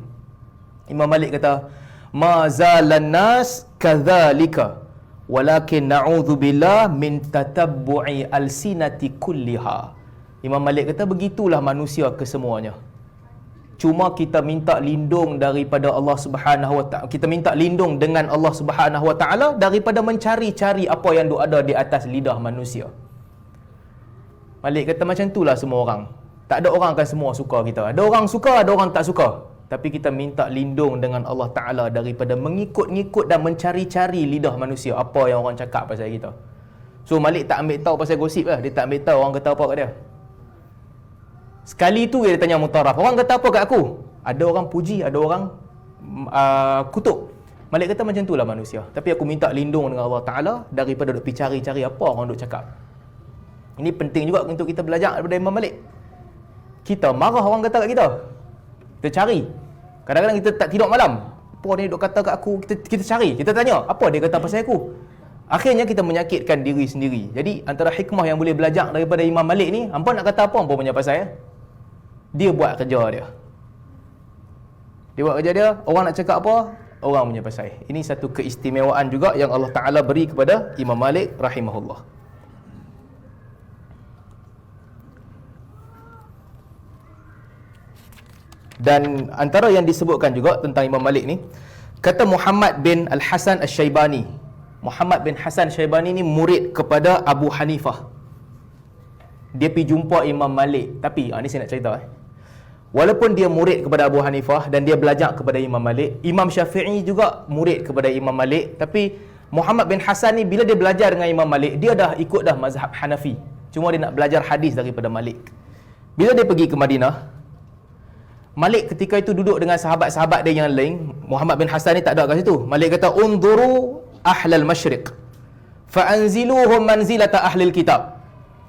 Imam Malik kata, ma zalan nas kadzalika walakin na'udzubillah min tatabbu'i alsinati kulliha. Imam Malik kata, begitulah manusia kesemuanya. Cuma kita minta lindung daripada Allah Subhanahu Wa Ta'ala. Kita minta lindung dengan Allah Subhanahu Wa Ta'ala daripada mencari-cari apa yang ada di atas lidah manusia. Malik kata macam itulah semua orang. Tak ada orang akan semua suka kita. Ada orang suka, ada orang tak suka. Tapi kita minta lindung dengan Allah Ta'ala daripada mengikut-ngikut dan mencari-cari lidah manusia. Apa yang orang cakap pasal kita. So Malik tak ambil tahu pasal gosip lah. Dia tak ambil tahu orang kata apa kat dia. Sekali tu dia tanya Mutaraf, orang kata apa kat aku? Ada orang puji, ada orang kutuk. Malik kata macam itulah manusia. Tapi aku minta lindung dengan Allah Ta'ala daripada duk pergi cari-cari apa orang duk cakap. Ini penting juga untuk kita belajar daripada Imam Malik. Kita marah orang kata kat kita. Kita cari. Kadang-kadang kita tak tidur malam. Apa dia duk kata kat aku? Kita cari. Kita tanya, apa dia kata pasal aku? Akhirnya kita menyakitkan diri sendiri. Jadi antara hikmah yang boleh belajar daripada Imam Malik ni, hampa nak kata apa hampa punya pasal ya? Dia buat kerja dia. Dia buat kerja dia, orang nak cakap apa? Orang punya pasal. Ini satu keistimewaan juga yang Allah Ta'ala beri kepada Imam Malik rahimahullah. Dan antara yang disebutkan juga tentang Imam Malik ni, kata Muhammad bin Al-Hasan Al-Syaibani. Muhammad bin Hasan Syaibani ni murid kepada Abu Hanifah. Dia pergi jumpa Imam Malik. Tapi, ni saya nak cerita. Walaupun dia murid kepada Abu Hanifah dan dia belajar kepada Imam Malik, Imam Syafi'i juga murid kepada Imam Malik. Tapi, Muhammad bin Hasan ni bila dia belajar dengan Imam Malik, dia dah ikut dah mazhab Hanafi. Cuma dia nak belajar hadis daripada Malik. Bila dia pergi ke Madinah, Malik ketika itu duduk dengan sahabat-sahabat dia yang lain. Muhammad bin Hasan ni tak ada kat situ. Malik kata, "Unzuru ahlal masyriq fa'anziluhum manzilata ahlil kitab."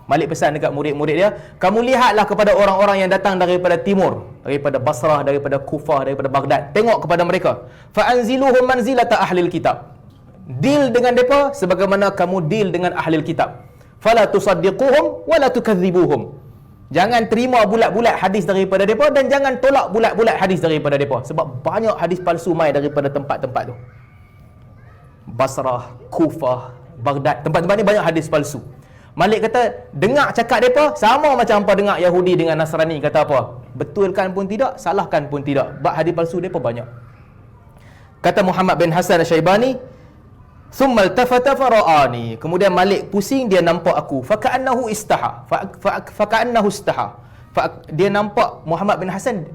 Malik pesan dekat murid-murid dia, kamu lihatlah kepada orang-orang yang datang daripada timur, daripada Basrah, daripada Kufah, daripada Baghdad. Tengok kepada mereka. Fa'anziluhum manzilata ahlil kitab. Deal dengan mereka sebagaimana kamu deal dengan ahlil kitab. Fala tusaddiquhum wala tukadzibuhum. Jangan terima bulat-bulat hadis daripada mereka dan jangan tolak bulat-bulat hadis daripada mereka. Sebab banyak hadis palsu mai daripada tempat-tempat tu. Basrah, Kufah, Baghdad, tempat-tempat ni banyak hadis palsu. Malik kata, dengar cakap mereka sama macam apa dengar Yahudi dengan Nasrani kata apa. Betulkan pun tidak, salahkan pun tidak. Bab hadis palsu mereka banyak. Kata Muhammad bin Hasan Al-Syaibani, "Thumma altafata fara'ani." Kemudian Malik pusing, dia nampak aku. Faka'annahu istaha. Faka'annahu istaha. Dia nampak Muhammad bin Hasan.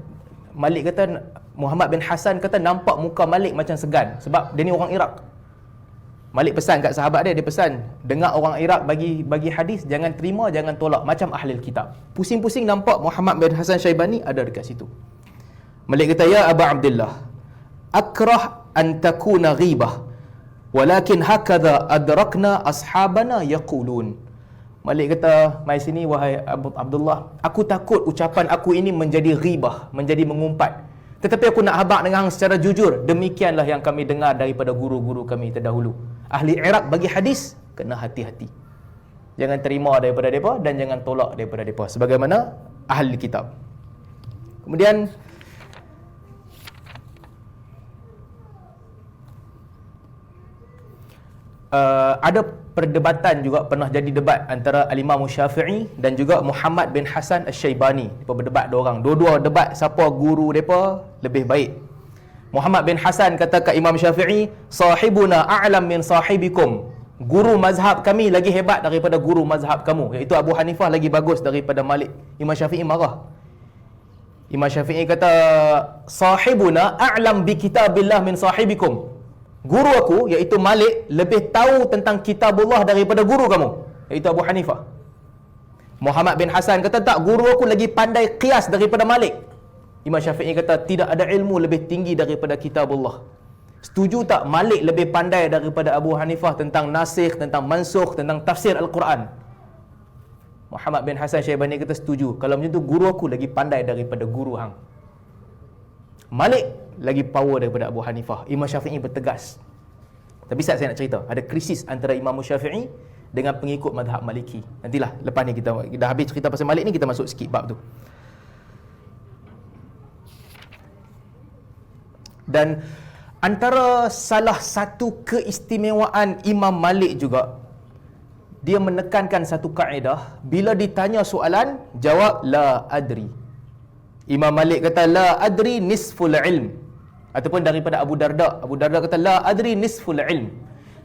Malik kata, Muhammad bin Hasan kata nampak muka Malik macam segan. Sebab dia ni orang Iraq. Malik pesan kat sahabat dia, dia pesan, dengar orang Iraq bagi hadis, jangan terima, jangan tolak. Macam ahli kitab. Pusing-pusing nampak Muhammad bin Hasan Syaibani ada dekat situ. Malik kata, "Ya Aba Abdullah, akrah an takuna ghibah. Walakin hakadha adrakna ashabana yaqulun." Malik kata, "Mai sini wahai Abdullah, aku takut ucapan aku ini menjadi ghibah, menjadi mengumpat. Tetapi aku nak habaq dengan hang secara jujur, demikianlah yang kami dengar daripada guru-guru kami terdahulu. Ahli Iraq bagi hadis, kena hati-hati. Jangan terima daripada mereka dan jangan tolak daripada mereka. Sebagaimana ahli kitab." Kemudian ada perdebatan juga, pernah jadi debat antara Al-Imam Syafi'i dan juga Muhammad bin Hasan Al-Syaibani. Mereka berdebat dua orang. Dua-dua debat siapa guru mereka lebih baik. Muhammad bin Hasan kata kat Imam Syafi'i, "Sahibuna a'lam min sahibikum." Guru mazhab kami lagi hebat daripada guru mazhab kamu. Iaitu Abu Hanifah lagi bagus daripada Malik. Imam Syafi'i marah. Imam Syafi'i kata, "Sahibuna a'lam bi kitabillah min sahibikum." Guru aku, iaitu Malik, lebih tahu tentang kitabullah daripada guru kamu, iaitu Abu Hanifah. Muhammad bin Hasan kata, "Tak, guru aku lagi pandai qiyas daripada Malik." Imam Syafi'i kata, "Tidak ada ilmu lebih tinggi daripada kitabullah." Setuju tak Malik lebih pandai daripada Abu Hanifah tentang nasikh, tentang mansukh, tentang tafsir Al-Quran? Muhammad bin Hasan Syaibani kata, "Setuju. Kalau macam tu, guru aku lagi pandai daripada guru hang." Malik lagi power daripada Abu Hanifah. Imam Syafi'i bertegas. Tapi saya nak cerita, ada krisis antara Imam Syafi'i dengan pengikut mazhab Maliki. Nantilah lepas ni kita dah habis cerita pasal Malik ni, kita masuk sikit bab tu. Dan antara salah satu keistimewaan Imam Malik juga, dia menekankan satu kaedah, bila ditanya soalan, jawab la adri. Imam Malik kata la adri nisful ilm. Ataupun daripada Abu Darda. Abu Darda kata la adri nisful ilm.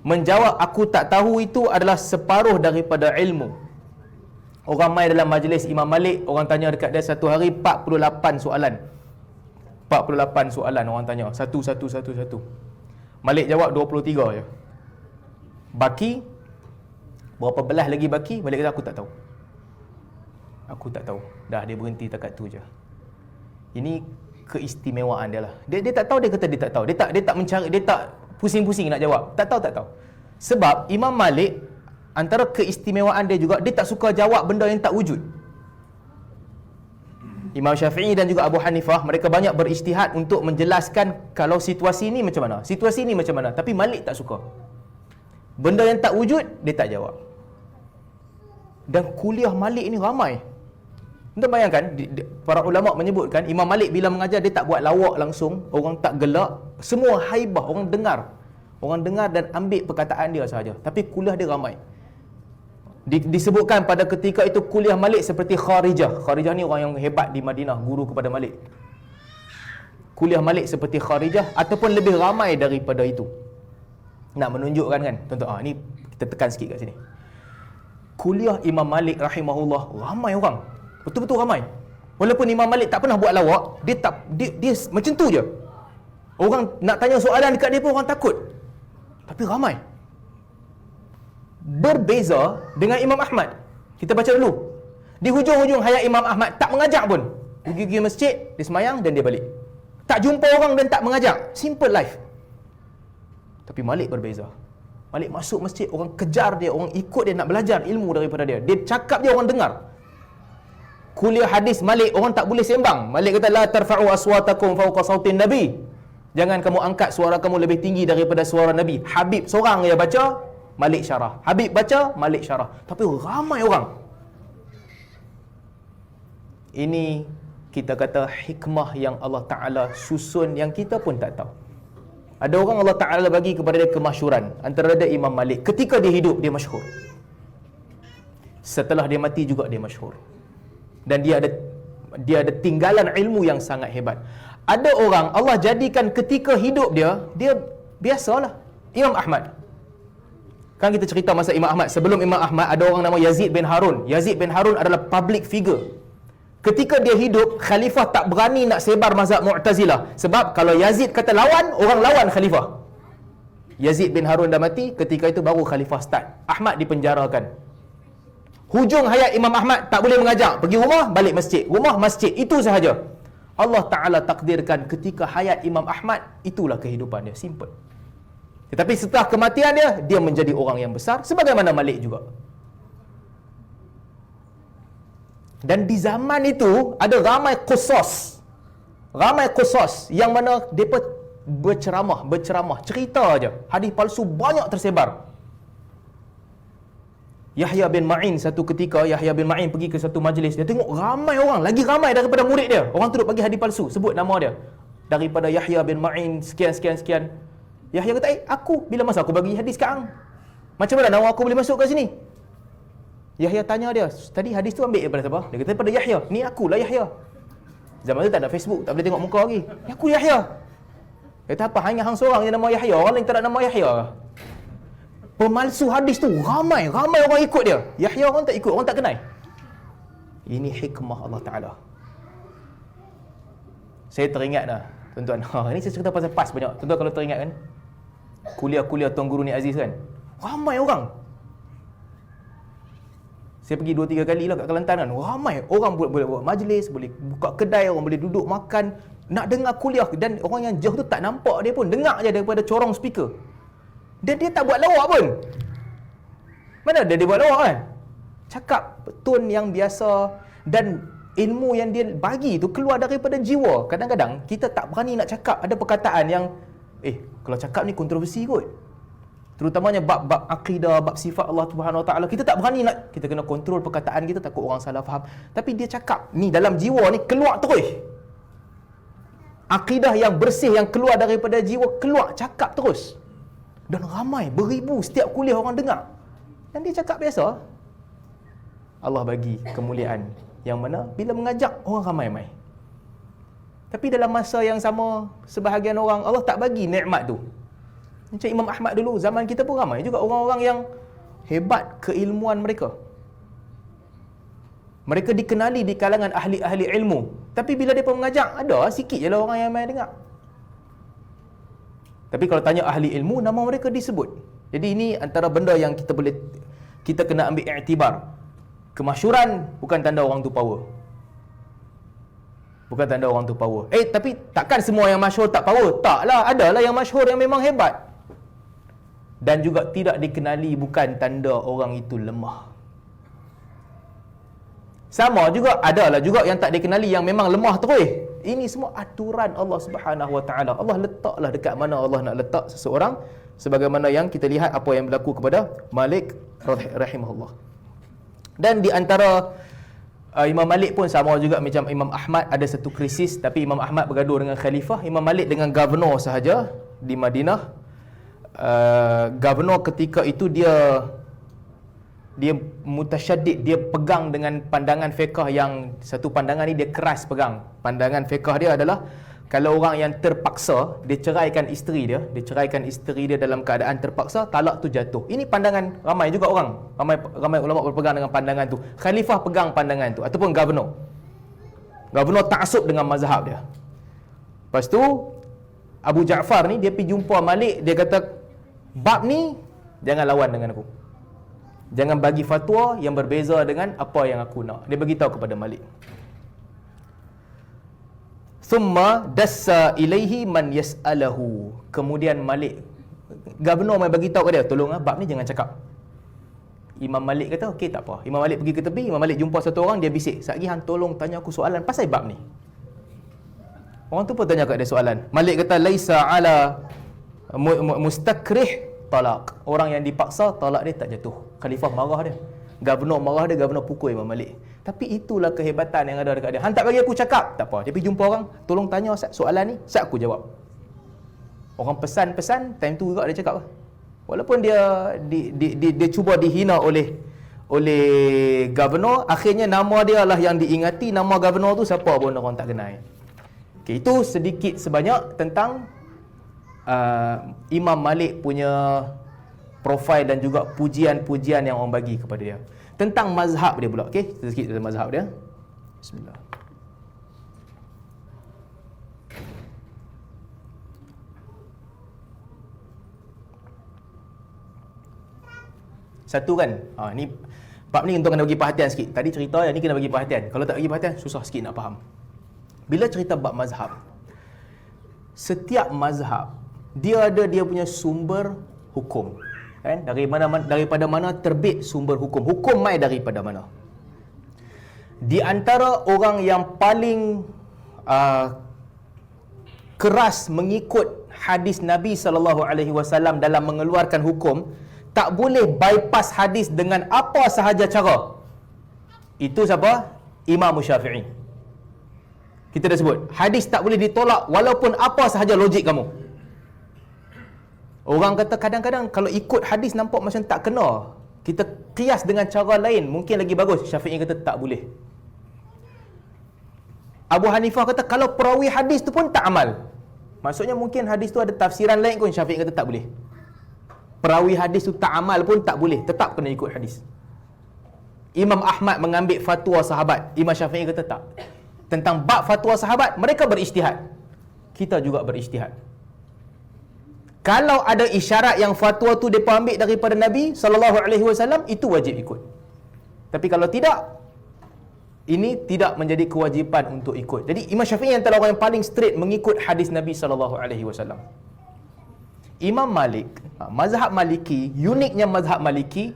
Menjawab aku tak tahu itu adalah separuh daripada ilmu. Orang mai dalam majlis Imam Malik, orang tanya dekat dia satu hari 48 soalan. 48 soalan orang tanya, satu. Malik jawab 23 je. Baki, berapa belas lagi baki? Malik kata aku tak tahu. Aku tak tahu. Dah, dia berhenti takat tu je. Ini keistimewaan dia lah. Dia tak tahu, dia kata dia tak tahu. Dia tak mencari, dia tak pusing-pusing nak jawab. Tak tahu. Sebab Imam Malik, antara keistimewaan dia juga, dia tak suka jawab benda yang tak wujud. Imam Syafi'i dan juga Abu Hanifah, mereka banyak berijtihad untuk menjelaskan kalau situasi ni macam mana, situasi ni macam mana. Tapi Malik tak suka. Benda yang tak wujud, dia tak jawab. Dan kuliah Malik ni ramai. Anda bayangkan, para ulama' menyebutkan Imam Malik bila mengajar, dia tak buat lawak langsung, orang tak gelak, semua haibah, orang dengar dan ambil perkataan dia sahaja. Tapi kuliah dia ramai. Disebutkan pada ketika itu kuliah Malik seperti Kharijah. Kharijah ni orang yang hebat di Madinah, guru kepada Malik. Kuliah Malik seperti Kharijah ataupun lebih ramai daripada itu. Nak menunjukkan kan, tuan-tuan, ni kita tekan sikit kat sini. Kuliah Imam Malik rahimahullah ramai orang. Betul-betul ramai. Walaupun Imam Malik tak pernah buat lawak, dia macam tu je. Orang nak tanya soalan dekat dia pun orang takut. Tapi ramai. Berbeza dengan Imam Ahmad. Kita baca dulu. Di hujung-hujung hayat Imam Ahmad tak mengajak pun. Pergi masjid, dia semayang dan dia balik. Tak jumpa orang dan tak mengajak. Simple life. Tapi Malik berbeza. Malik masuk masjid, orang kejar dia, orang ikut dia nak belajar ilmu daripada dia. Dia cakap dia orang dengar. Kuliah hadis Malik, orang tak boleh sembang. Malik kata, la tarfa'u aswatakum fawqa sautin Nabi. Jangan kamu angkat suara kamu lebih tinggi daripada suara Nabi. Habib seorang dia baca, Malik syarah. Habib baca, Malik syarah. Tapi ramai orang. Ini kita kata hikmah yang Allah Ta'ala susun yang kita pun tak tahu. Ada orang Allah Ta'ala bagi kepada dia kemasyhuran. Antara dia Imam Malik. Ketika dia hidup, dia masyhur. Setelah dia mati juga dia masyhur. Dan dia ada tinggalan ilmu yang sangat hebat. Ada orang Allah jadikan ketika hidup dia biasalah. Imam Ahmad. Kan kita cerita masa Imam Ahmad. Sebelum Imam Ahmad ada orang nama Yazid bin Harun. Yazid bin Harun adalah public figure. Ketika dia hidup, khalifah tak berani nak sebar mazhab Mu'tazilah. Sebab kalau Yazid kata lawan, orang lawan khalifah. Yazid bin Harun dah mati, ketika itu baru khalifah start. Ahmad dipenjarakan. Hujung hayat Imam Ahmad tak boleh mengajak. Pergi rumah, balik masjid. Rumah, masjid. Itu sahaja. Allah Ta'ala takdirkan ketika hayat Imam Ahmad, itulah kehidupan dia. Simple. Tetapi setelah kematian dia menjadi orang yang besar. Sebagaimana Malik juga. Dan di zaman itu, ada ramai qusas. Ramai qusas yang mana mereka berceramah. Cerita aja. Hadis palsu banyak tersebar. Yahya bin Ma'in satu ketika, Yahya bin Ma'in pergi ke satu majlis. Dia tengok ramai orang, lagi ramai daripada murid dia. Orang tu duk bagi hadis palsu, sebut nama dia. Daripada Yahya bin Ma'in, sekian. Yahya kata, aku, bila masa aku bagi hadis sekarang? Macam mana nama aku boleh masuk kat sini? Yahya tanya dia, tadi hadis tu ambil daripada siapa? Dia kata, daripada Yahya. Ni akulah Yahya. Zaman tu tak ada Facebook, tak boleh tengok muka lagi. Ni aku Yahya. Dia kata, apa? Hanya hang seorang je nama Yahya, orang lain tak ada nama Yahya. Pemalsu hadis tu ramai orang ikut dia. Yahya orang tak ikut, orang tak kenal. Ini hikmah Allah Ta'ala. Saya teringat dah, tuan-tuan. Ini saya cerita pasal PAS banyak. Tuan-tuan kalau teringat kan, kuliah Tuan Guru Ni Aziz kan, ramai orang. Saya pergi 2-3 kali lah kat Kelantan kan, ramai orang boleh buat majlis, boleh buka kedai, orang boleh duduk makan, nak dengar kuliah. Dan orang yang jauh tu tak nampak dia pun, dengar je daripada corong speaker. Dan dia tak buat lawak pun. Mana ada dia buat lawak kan? Cakap tone yang biasa dan ilmu yang dia bagi tu keluar daripada jiwa. Kadang-kadang kita tak berani nak cakap. Ada perkataan yang kalau cakap ni kontroversi kot. Terutamanya bab-bab akidah, bab sifat Allah Subhanahu Wa Taala. Kita tak berani nak, kita kena kontrol perkataan kita, takut orang salah faham. Tapi dia cakap ni dalam jiwa ni keluar terus. Akidah yang bersih yang keluar daripada jiwa keluar, cakap terus. Dan ramai, beribu setiap kuliah orang dengar. Dan dia cakap biasa. Allah bagi kemuliaan yang mana bila mengajak orang ramai-ramai. Tapi dalam masa yang sama, sebahagian orang Allah tak bagi nikmat tu. Macam Imam Ahmad dulu, zaman kita pun ramai juga orang-orang yang hebat keilmuan mereka. Mereka dikenali di kalangan ahli-ahli ilmu. Tapi bila mereka mengajak, ada sikit je lah orang yang main dengar. Tapi kalau tanya ahli ilmu, nama mereka disebut. Jadi ini antara benda yang kita kena ambil iktibar. Kemasyhuran bukan tanda orang tu power. Bukan tanda orang tu power. Tapi takkan semua yang masyhur tak power? Taklah, adalah yang masyhur yang memang hebat. Dan juga tidak dikenali bukan tanda orang itu lemah. Sama juga, adalah juga yang tak dikenali yang memang lemah terus. Ini semua aturan Allah Subhanahu Wa Taala. Allah letaklah dekat mana Allah nak letak seseorang, sebagaimana yang kita lihat apa yang berlaku kepada Malik rahimahullah. Dan di antara Imam Malik pun sama juga macam Imam Ahmad, ada satu krisis, tapi Imam Ahmad bergaduh dengan khalifah, Imam Malik dengan governor sahaja di Madinah. Governor ketika itu dia mutasyaddid, dia pegang dengan pandangan fiqh yang satu pandangan ni dia keras pegang. Pandangan fiqh dia adalah kalau orang yang terpaksa dia ceraikan isteri dia dalam keadaan terpaksa, talak tu jatuh. Ini pandangan ramai juga orang. Ramai ulama berpegang dengan pandangan tu. Khalifah pegang pandangan tu ataupun governor. Governor taksub dengan mazhab dia. Lepas tu Abu Ja'far ni dia pergi jumpa Malik, dia kata bab ni jangan lawan dengan aku. Jangan bagi fatwa yang berbeza dengan apa yang aku nak. Dia beritahu kepada Malik. Thumma dassa ilaihi man yas'alahu. Kemudian Malik, governor mai bagi tahu kat dia, tolong bab ni jangan cakap. Imam Malik kata, okey tak apa. Imam Malik pergi ke tepi, Imam Malik jumpa satu orang, dia bisik, "Satgi hang tolong tanya aku soalan pasal bab ni." Orang tu pun tanya kat dia soalan. Malik kata, "Laisa ala mustakrih talaq." Orang yang dipaksa, talak dia tak jatuh. Khalifah marah dia. Governor marah dia, governor pukul Imam Malik. Tapi itulah kehebatan yang ada dekat dia. Hang tak bagi aku cakap, tak apa. Dia pergi jumpa orang, tolong tanya soalan ni, sat aku jawab. Orang pesan-pesan, time tu juga dia cakap. Walaupun dia cuba dihina oleh governor, akhirnya nama dia lah yang diingati. Nama governor tu siapa pun orang tak kenal. Okay, itu sedikit sebanyak tentang Imam Malik punya profil dan juga pujian-pujian yang orang bagi kepada dia. Tentang mazhab dia pula, okey? Sedikit tentang mazhab dia. Bismillah. Satu kan, ni bab ni untuk kena bagi perhatian sikit. Tadi cerita yang ni kena bagi perhatian. Kalau tak bagi perhatian, susah sikit nak faham. Bila cerita bab mazhab, setiap mazhab dia ada dia punya sumber hukum. Kan? Daripada mana terbit sumber hukum? Hukum mai daripada mana? Di antara orang yang paling keras mengikut hadis Nabi SAW dalam mengeluarkan hukum, tak boleh bypass hadis dengan apa sahaja cara. Itu siapa? Imam Syafi'i. Kita dah sebut, hadis tak boleh ditolak walaupun apa sahaja logik kamu. Orang kata kadang-kadang kalau ikut hadis nampak macam tak kena, kita kias dengan cara lain mungkin lagi bagus. Syafi'i kata tak boleh. Abu Hanifah kata kalau perawi hadis tu pun tak amal. Maksudnya mungkin hadis tu ada tafsiran lain pun. Syafi'i kata tak boleh. Perawi hadis tu tak amal pun tak boleh, tetap kena ikut hadis. Imam Ahmad mengambil fatwa sahabat, Imam Syafi'i kata tak. Tentang bab fatwa sahabat, mereka berijtihad, kita juga berijtihad. Kalau ada isyarat yang fatwa tu depa ambil daripada Nabi SAW, itu wajib ikut. Tapi kalau tidak, ini tidak menjadi kewajipan untuk ikut. Jadi Imam Syafi'i antara orang yang paling straight mengikut hadis Nabi SAW. Imam Malik, mazhab Maliki, uniknya mazhab Maliki,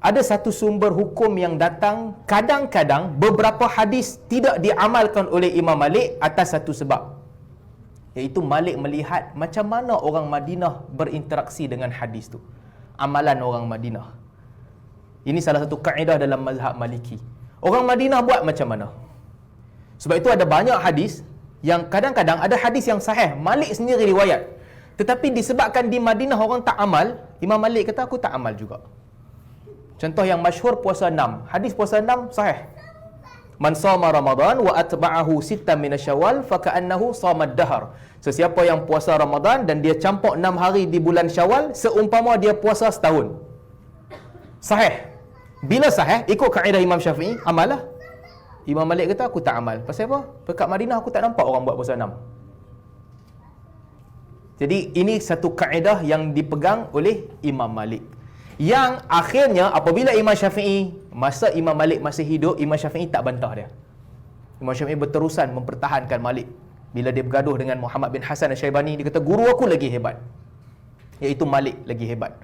ada satu sumber hukum yang datang, kadang-kadang beberapa hadis tidak diamalkan oleh Imam Malik atas satu sebab. Iaitu Malik melihat macam mana orang Madinah berinteraksi dengan hadis tu. Amalan orang Madinah. Ini salah satu kaedah dalam mazhab Maliki. Orang Madinah buat macam mana? Sebab itu ada banyak hadis yang kadang-kadang ada hadis yang sahih, Malik sendiri riwayat. Tetapi disebabkan di Madinah orang tak amal, Imam Malik kata aku tak amal juga. Contoh yang masyhur puasa 6. Hadis puasa 6 sahih. Man sama Ramadan wa atba'ahu sittan min Syawal fa ka'annahu sama ad-dahr. Sesiapa yang puasa Ramadan dan dia campur 6 hari di bulan Syawal, seumpama dia puasa setahun. Sahih. Bila sahih, ikut kaedah Imam Syafi'i, amalah. Imam Malik kata aku tak amal. Pasal apa? Dekat Madinah aku tak nampak orang buat puasa 6. Jadi ini satu kaedah yang dipegang oleh Imam Malik. Yang akhirnya apabila Imam Syafi'i, masa Imam Malik masih hidup, Imam Syafi'i tak bantah dia. Imam Syafi'i berterusan mempertahankan Malik. Bila dia bergaduh dengan Muhammad bin Hasan Al-Syaibani, dia kata guru aku lagi hebat, iaitu Malik lagi hebat.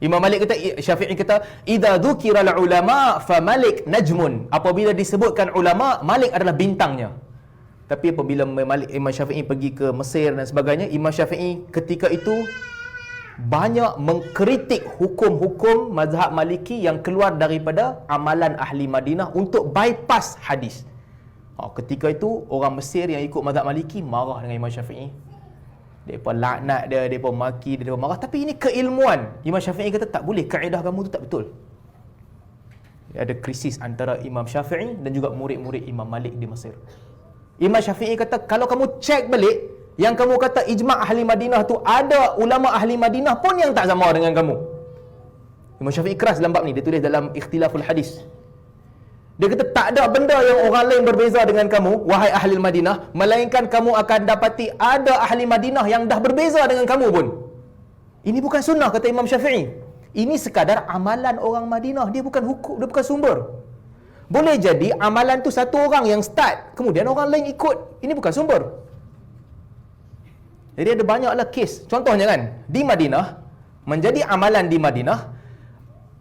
Imam Malik kata, Syafi'i kata, idza dzukira al-ulama fa Malik najmun. Apabila disebutkan ulama, Malik adalah bintangnya. Tapi apabila Imam Syafi'i pergi ke Mesir dan sebagainya, Imam Syafi'i ketika itu banyak mengkritik hukum-hukum mazhab Maliki yang keluar daripada amalan ahli Madinah untuk bypass hadis. Ketika itu orang Mesir yang ikut mazhab Maliki marah dengan Imam Syafi'i. Mereka laknat dia, mereka maki dia, mereka marah. Tapi ini keilmuan. Imam Syafi'i kata tak boleh, kaedah kamu tu tak betul. Ada krisis antara Imam Syafi'i dan juga murid-murid Imam Malik di Mesir. Imam Syafi'i kata, kalau kamu cek balik, yang kamu kata ijma' ahli Madinah tu, ada ulama ahli Madinah pun yang tak sama dengan kamu. Imam Syafi'i keras dalam bab ni, dia tulis dalam Ikhtilaful Hadis. Dia kata tak ada benda yang orang lain berbeza dengan kamu, wahai ahli Madinah, melainkan kamu akan dapati ada ahli Madinah yang dah berbeza dengan kamu pun. Ini bukan sunnah, kata Imam Syafi'i. Ini sekadar amalan orang Madinah, dia bukan hukum, dia bukan sumber. Boleh jadi amalan tu satu orang yang start, kemudian orang lain ikut. Ini bukan sumber. Jadi ada banyaklah kes. Contohnya kan, di Madinah, menjadi amalan di Madinah,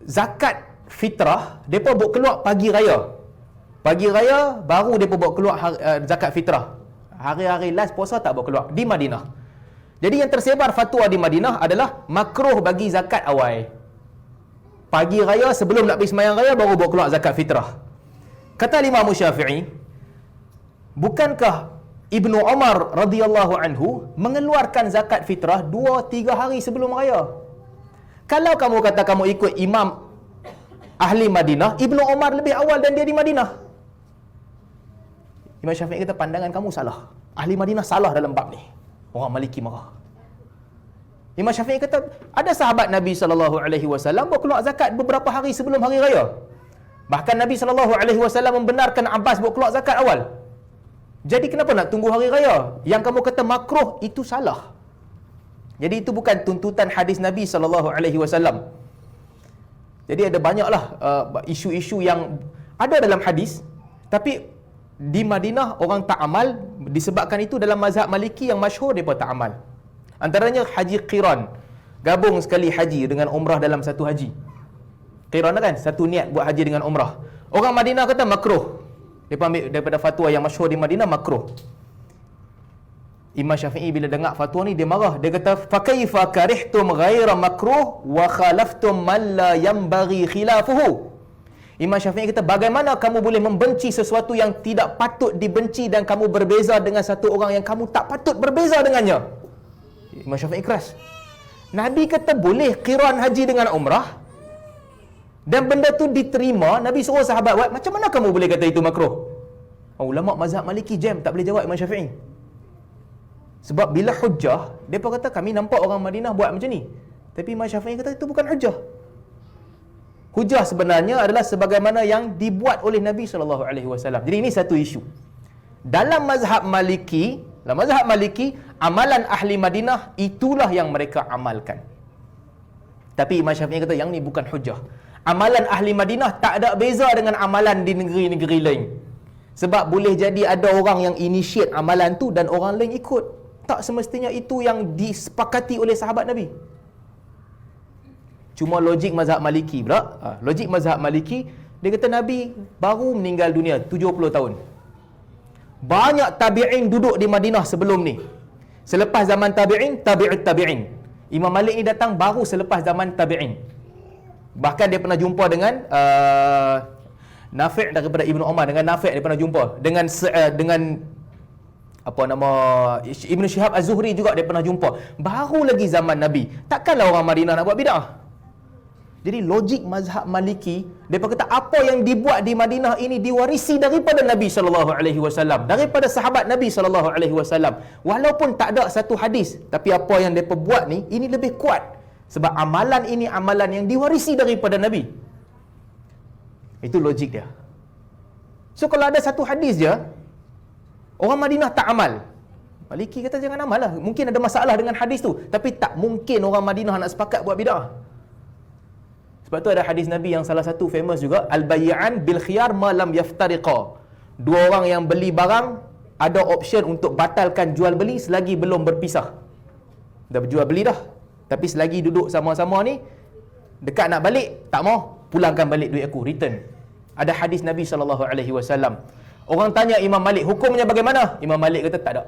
zakat fitrah, mereka buat keluar pagi raya. Pagi raya, baru mereka buat keluar zakat fitrah. Hari-hari last puasa tak buat keluar. Di Madinah. Jadi yang tersebar fatwa di Madinah adalah makruh bagi zakat awal. Pagi raya, sebelum nak pergi sembahyang raya, baru buat keluar zakat fitrah. Kata Imam Syafi'i, bukankah Ibnu Umar radhiyallahu anhu mengeluarkan zakat fitrah 2-3 hari sebelum raya? Kalau kamu kata kamu ikut imam ahli Madinah, Ibnu Umar lebih awal dan dia di Madinah. Imam Syafi'i kata pandangan kamu salah. Ahli Madinah salah dalam bab ni. Orang Maliki marah. Imam Syafi'i kata ada sahabat Nabi SAW buat keluar zakat beberapa hari sebelum hari raya. Bahkan Nabi SAW membenarkan Abbas buat keluar zakat awal. Jadi kenapa nak tunggu hari raya? Yang kamu kata makruh itu salah. Jadi itu bukan tuntutan hadis Nabi SAW. Jadi ada banyaklah isu-isu yang ada dalam hadis, tapi di Madinah orang tak amal, disebabkan itu dalam mazhab Maliki yang masyhur mereka tak amal. Antaranya haji qiran, gabung sekali haji dengan umrah dalam satu haji. Qiran kan, satu niat buat haji dengan umrah. Orang Madinah kata makruh. Mereka ambil daripada fatwa yang masyhur di Madinah, makruh. Imam Syafi'i bila dengar fatwa ni dia marah. Dia kata fa kaifa karihtum ghaira makruh wa khalaftum man la yanbaghi khilafuhu. Imam Syafi'i kata bagaimana kamu boleh membenci sesuatu yang tidak patut dibenci dan kamu berbeza dengan satu orang yang kamu tak patut berbeza dengannya. Imam Syafi'i keras. Nabi kata boleh qiran haji dengan umrah dan benda tu diterima, Nabi suruh sahabat buat, macam mana kamu boleh kata itu makruh? Ulama mazhab Maliki jam tak boleh jawab Imam Syafi'i. Sebab bila hujah, mereka kata kami nampak orang Madinah buat macam ni. Tapi Imam Syafi'i kata itu bukan hujah. Hujah sebenarnya adalah sebagaimana yang dibuat oleh Nabi SAW. Jadi ini satu isu. Dalam mazhab Maliki, amalan ahli Madinah itulah yang mereka amalkan. Tapi Imam Syafi'i kata yang ni bukan hujah. Amalan ahli Madinah tak ada beza dengan amalan di negeri-negeri lain. Sebab boleh jadi ada orang yang initiate amalan tu dan orang lain ikut. Tak semestinya itu yang disepakati oleh sahabat Nabi. Cuma logik mazhab Maliki pula. Logik mazhab Maliki, dia kata Nabi baru meninggal dunia 70 tahun. Banyak tabi'in duduk di Madinah sebelum ni. Selepas zaman tabi'in, tabi'ut tabi'in. Imam Malik ni datang baru selepas zaman tabi'in. Bahkan dia pernah jumpa dengan Nafi' daripada Ibnu Umar, dengan Nafi' dia pernah jumpa dengan apa nama Ibn Shihab Az-Zuhri juga dia pernah jumpa. Baru lagi zaman Nabi. Takkanlah orang Madinah nak buat bid'ah. Jadi logik mazhab Maliki, mereka kata apa yang dibuat di Madinah ini diwarisi daripada Nabi SAW, daripada sahabat Nabi SAW. Walaupun tak ada satu hadis, tapi apa yang mereka buat ni, ini lebih kuat. Sebab amalan ini amalan yang diwarisi daripada Nabi. Itu logik dia. So kalau ada satu hadis je, orang Madinah tak amal, Maliki kata jangan amal lah. Mungkin ada masalah dengan hadis tu, tapi tak mungkin orang Madinah nak sepakat buat bid'ah. Sebab tu ada hadis Nabi yang salah satu famous juga, al-bay'an bil khiyar ma lam yaftariqa. Dua orang yang beli barang ada option untuk batalkan jual beli selagi belum berpisah. Dah berjual beli dah, tapi selagi duduk sama-sama ni, dekat nak balik, tak mau, pulangkan balik duit aku, return. Ada hadis Nabi SAW. Orang tanya Imam Malik, hukumnya bagaimana? Imam Malik kata tak ada.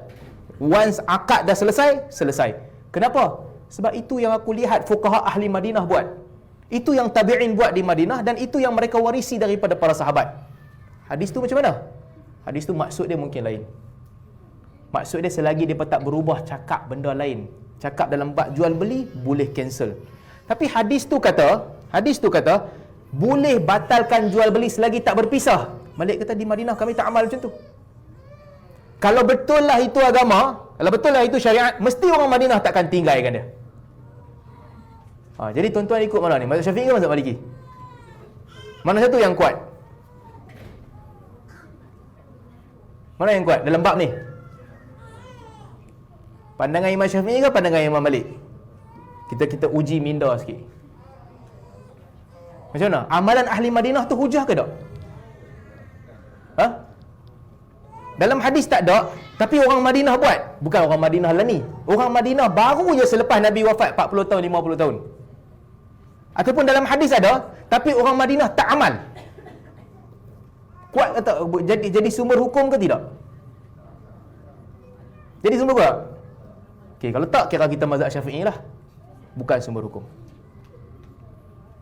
Once akad dah selesai, selesai. Kenapa? Sebab itu yang aku lihat fuqaha ahli Madinah buat. Itu yang tabi'in buat di Madinah, dan itu yang mereka warisi daripada para sahabat. Hadis tu macam mana? Hadis tu maksud dia mungkin lain. Maksud dia selagi dia tak berubah cakap benda lain, cakap dalam bab jual beli, boleh cancel. Tapi hadis tu kata boleh batalkan jual beli selagi tak berpisah. Malik kata di Madinah kami tak amal macam tu. Kalau betul lah itu agama, kalau betul lah itu syariat, mesti orang Madinah takkan tinggalkan dia. Jadi tuan-tuan ikut mana ni? Mazhab Syafi'i ke mazhab Maliki? Mana satu yang kuat? Mana yang kuat dalam bab ni? Pandangan Imam Syafi'i ke pandangan Imam Malik? Kita uji minda sikit. Macam mana? Amalan ahli Madinah tu hujah ke tak? Dalam hadis tak ada, tapi orang Madinah buat. Bukan orang Madinah lah ni. Orang Madinah baru je selepas Nabi wafat 40 tahun, 50 tahun. Ataupun dalam hadis ada, tapi orang Madinah tak amal. Kuat ke tak? Jadi sumber hukum ke tidak? Jadi sumber apa? Okey, kalau tak, kira kita mazhab Syafi'i lah. Bukan sumber hukum.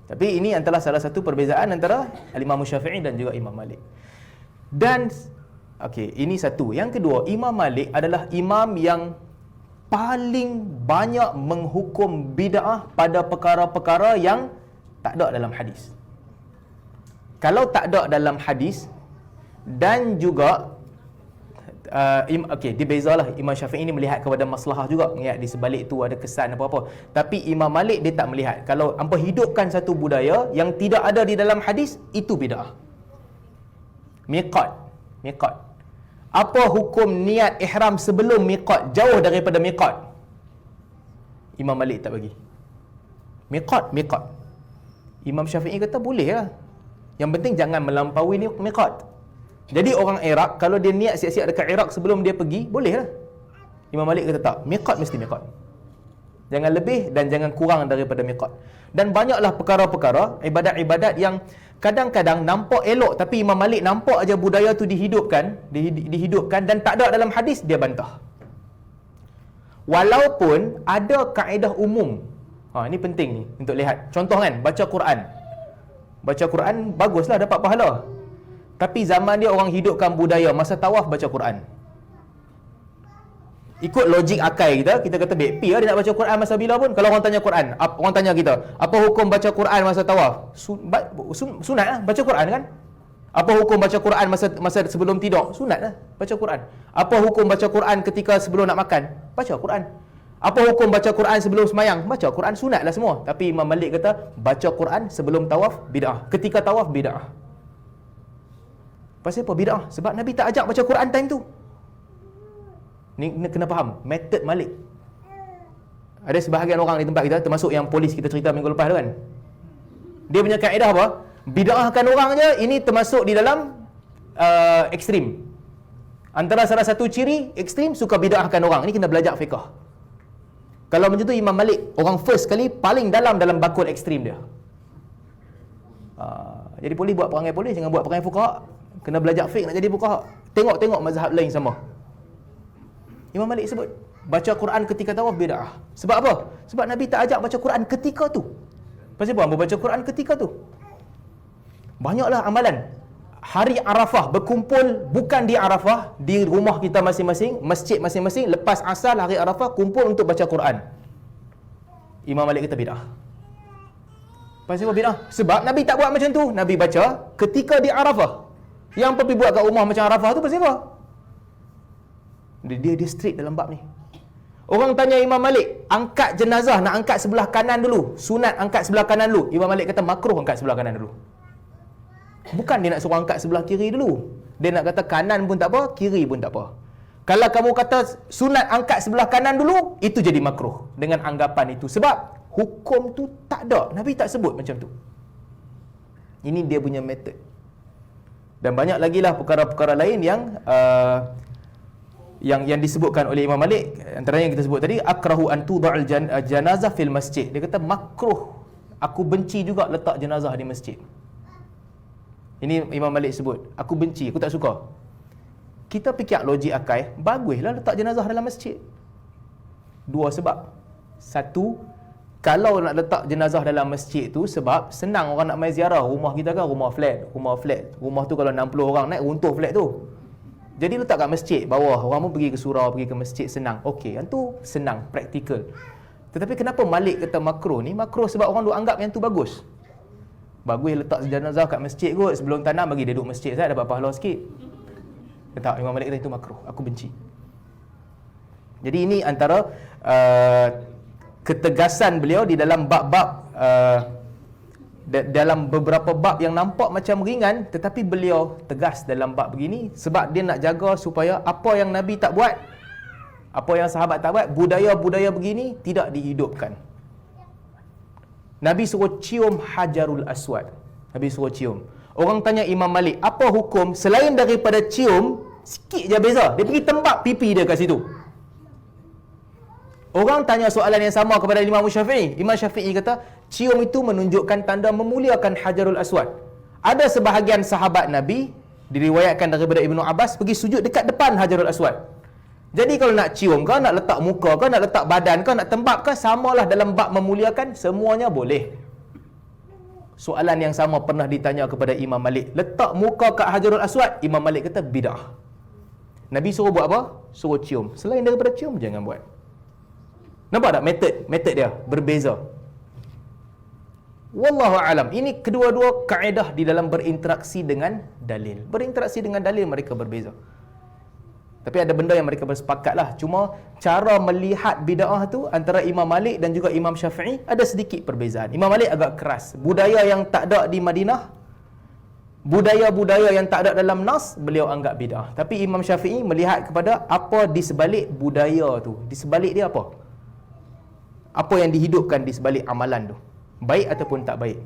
Tapi ini antara salah satu perbezaan antara Imam Syafi'i dan juga Imam Malik. Dan okey, ini satu. Yang kedua, Imam Malik adalah imam yang paling banyak menghukum bid'ah pada perkara-perkara yang tak ada dalam hadis. Kalau tak ada dalam hadis, dan juga dia bezalah. Imam Syafi'i ni melihat kepada maslahah juga, melihat di sebalik tu ada kesan apa-apa. Tapi Imam Malik dia tak melihat. Kalau hampa hidupkan satu budaya yang tidak ada di dalam hadis, itu bid'ah. Miqat. Apa hukum niat ihram sebelum miqat, jauh daripada miqat? Imam Malik tak bagi. Miqat. Imam Syafi'i kata boleh lah. Yang penting jangan melampaui miqat. Jadi orang Iraq, kalau dia niat siap-siap dekat Iraq sebelum dia pergi, boleh lah. Imam Malik kata tak, miqat mesti miqat. Jangan lebih dan jangan kurang daripada miqat. Dan banyaklah perkara-perkara, ibadat-ibadat yang kadang-kadang nampak elok, tapi Imam Malik nampak aja budaya tu dihidupkan dan tak ada dalam hadis, dia bantah. Walaupun ada kaedah umum. Ini penting ni untuk lihat. Contoh kan, baca Quran. Baca Quran baguslah, dapat pahala. Tapi zaman dia orang hidupkan budaya masa tawaf baca Quran. Ikut logik akal kita kata BP lah dia nak baca Quran masa bila pun. Kalau orang tanya Quran, orang tanya kita, apa hukum baca Quran masa tawaf? Sunat lah baca Quran kan? Apa hukum baca Quran masa sebelum tidur? Sunat lah baca Quran. Apa hukum baca Quran ketika sebelum nak makan? Baca Quran. Apa hukum baca Quran sebelum semayang? Baca Quran, sunat lah semua. Tapi Imam Malik kata baca Quran sebelum tawaf bid'ah, ketika tawaf bid'ah. Pasal apa bid'ah? Sebab Nabi tak ajak baca Quran time tu. Ni kena faham metod Malik. Ada sebahagian orang di tempat kita, termasuk yang polis kita cerita minggu lepas tu kan, dia punya kaedah apa? Bid'ahkan orang je, ini termasuk di dalam ekstrim. Antara salah satu ciri ekstrim, suka bid'ahkan orang. Ini kena belajar fiqh. Kalau macam tu Imam Malik orang first kali paling dalam bakul ekstrim dia. Jadi polis buat perangai polis, jangan buat perangai fuqaha. Kena belajar fiqh nak jadi fuqaha. Tengok mazhab lain sama. Imam Malik sebut baca Quran ketika tawaf bid'ah. Sebab apa? Sebab Nabi tak ajak baca Quran ketika tu. Pasal apa? Baca Quran ketika tu. Banyaklah amalan. Hari Arafah berkumpul bukan di Arafah, di rumah kita masing-masing, masjid masing-masing, lepas asar hari Arafah kumpul untuk baca Quran. Imam Malik kata bid'ah. Pasal apa bid'ah? Sebab Nabi tak buat macam tu. Nabi baca ketika di Arafah. Yang pergi buat kat rumah macam Arafah tu pasal apa? Dia straight dalam bab ni. Orang tanya Imam Malik, angkat jenazah nak angkat sebelah kanan dulu, sunat angkat sebelah kanan dulu. Imam Malik kata makruh angkat sebelah kanan dulu. Bukan dia nak suruh angkat sebelah kiri dulu. Dia nak kata kanan pun tak apa, kiri pun tak apa. Kalau kamu kata sunat angkat sebelah kanan dulu, itu jadi makruh dengan anggapan itu. Sebab hukum tu tak ada. Nabi tak sebut macam tu. Ini dia punya method. Dan banyak lagi lah perkara-perkara lain yang disebutkan oleh Imam Malik. Antaranya yang kita sebut tadi, akrahu an tuda'al janazah fil masjid. Dia kata makruh, aku benci juga letak jenazah di masjid. Ini Imam Malik sebut, aku benci, aku tak suka. Kita fikir logik akal, baguslah letak jenazah dalam masjid. Dua sebab. Satu, kalau nak letak jenazah dalam masjid tu, sebab senang orang nak main ziarah. Rumah kita kan rumah flat. Rumah tu kalau 60 orang naik, runtuh flat tu. Jadi letak kat masjid bawah, orang pun pergi ke surau, pergi ke masjid, senang. Okey, yang tu senang, praktikal. Tetapi kenapa Malik kata makruh ni? Makruh sebab orang duk anggap yang tu bagus. Bagus letak jenazah kat masjid kot, sebelum tanam bagi dia duduk masjid, saya dapat pahala sikit. Tak, Imam Malik kata itu makruh, aku benci. Jadi ini antara ketegasan beliau di dalam bab-bab dalam beberapa bab yang nampak macam ringan, tetapi beliau tegas dalam bab begini sebab dia nak jaga supaya apa yang Nabi tak buat, apa yang sahabat tak buat, budaya-budaya begini tidak dihidupkan. Nabi suruh cium Hajarul Aswad. Nabi suruh cium. Orang tanya Imam Malik, apa hukum selain daripada cium, sikit je beza. Dia pergi tembak pipi dia kat situ. Orang tanya soalan yang sama kepada Imam Syafi'i. Imam Syafi'i kata, cium itu menunjukkan tanda memuliakan Hajarul Aswad. Ada sebahagian sahabat Nabi, diriwayatkan daripada Ibnu Abbas, pergi sujud dekat depan Hajarul Aswad. Jadi kalau nak cium kau, nak letak muka kau, nak letak badan kau, nak tembak kau, samalah dalam bab memuliakan, semuanya boleh. Soalan yang sama pernah ditanya kepada Imam Malik. Letak muka kat Hajarul Aswad, Imam Malik kata bid'ah. Nabi suruh buat apa? Suruh cium. Selain daripada cium, jangan buat. Nampak tak method dia berbeza. Wallahu alam. Ini kedua-dua kaedah di dalam berinteraksi dengan dalil. Berinteraksi dengan dalil mereka berbeza. Tapi ada benda yang mereka bersepakat lah. Cuma cara melihat bid'ah tu antara Imam Malik dan juga Imam Syafi'i ada sedikit perbezaan. Imam Malik agak keras. Budaya yang tak ada di Madinah, budaya-budaya yang tak ada dalam nas, beliau anggap bid'ah. Tapi Imam Syafi'i melihat kepada apa di sebalik budaya tu. Di sebalik dia apa? Apa yang dihidupkan di sebalik amalan tu, baik ataupun tak baik.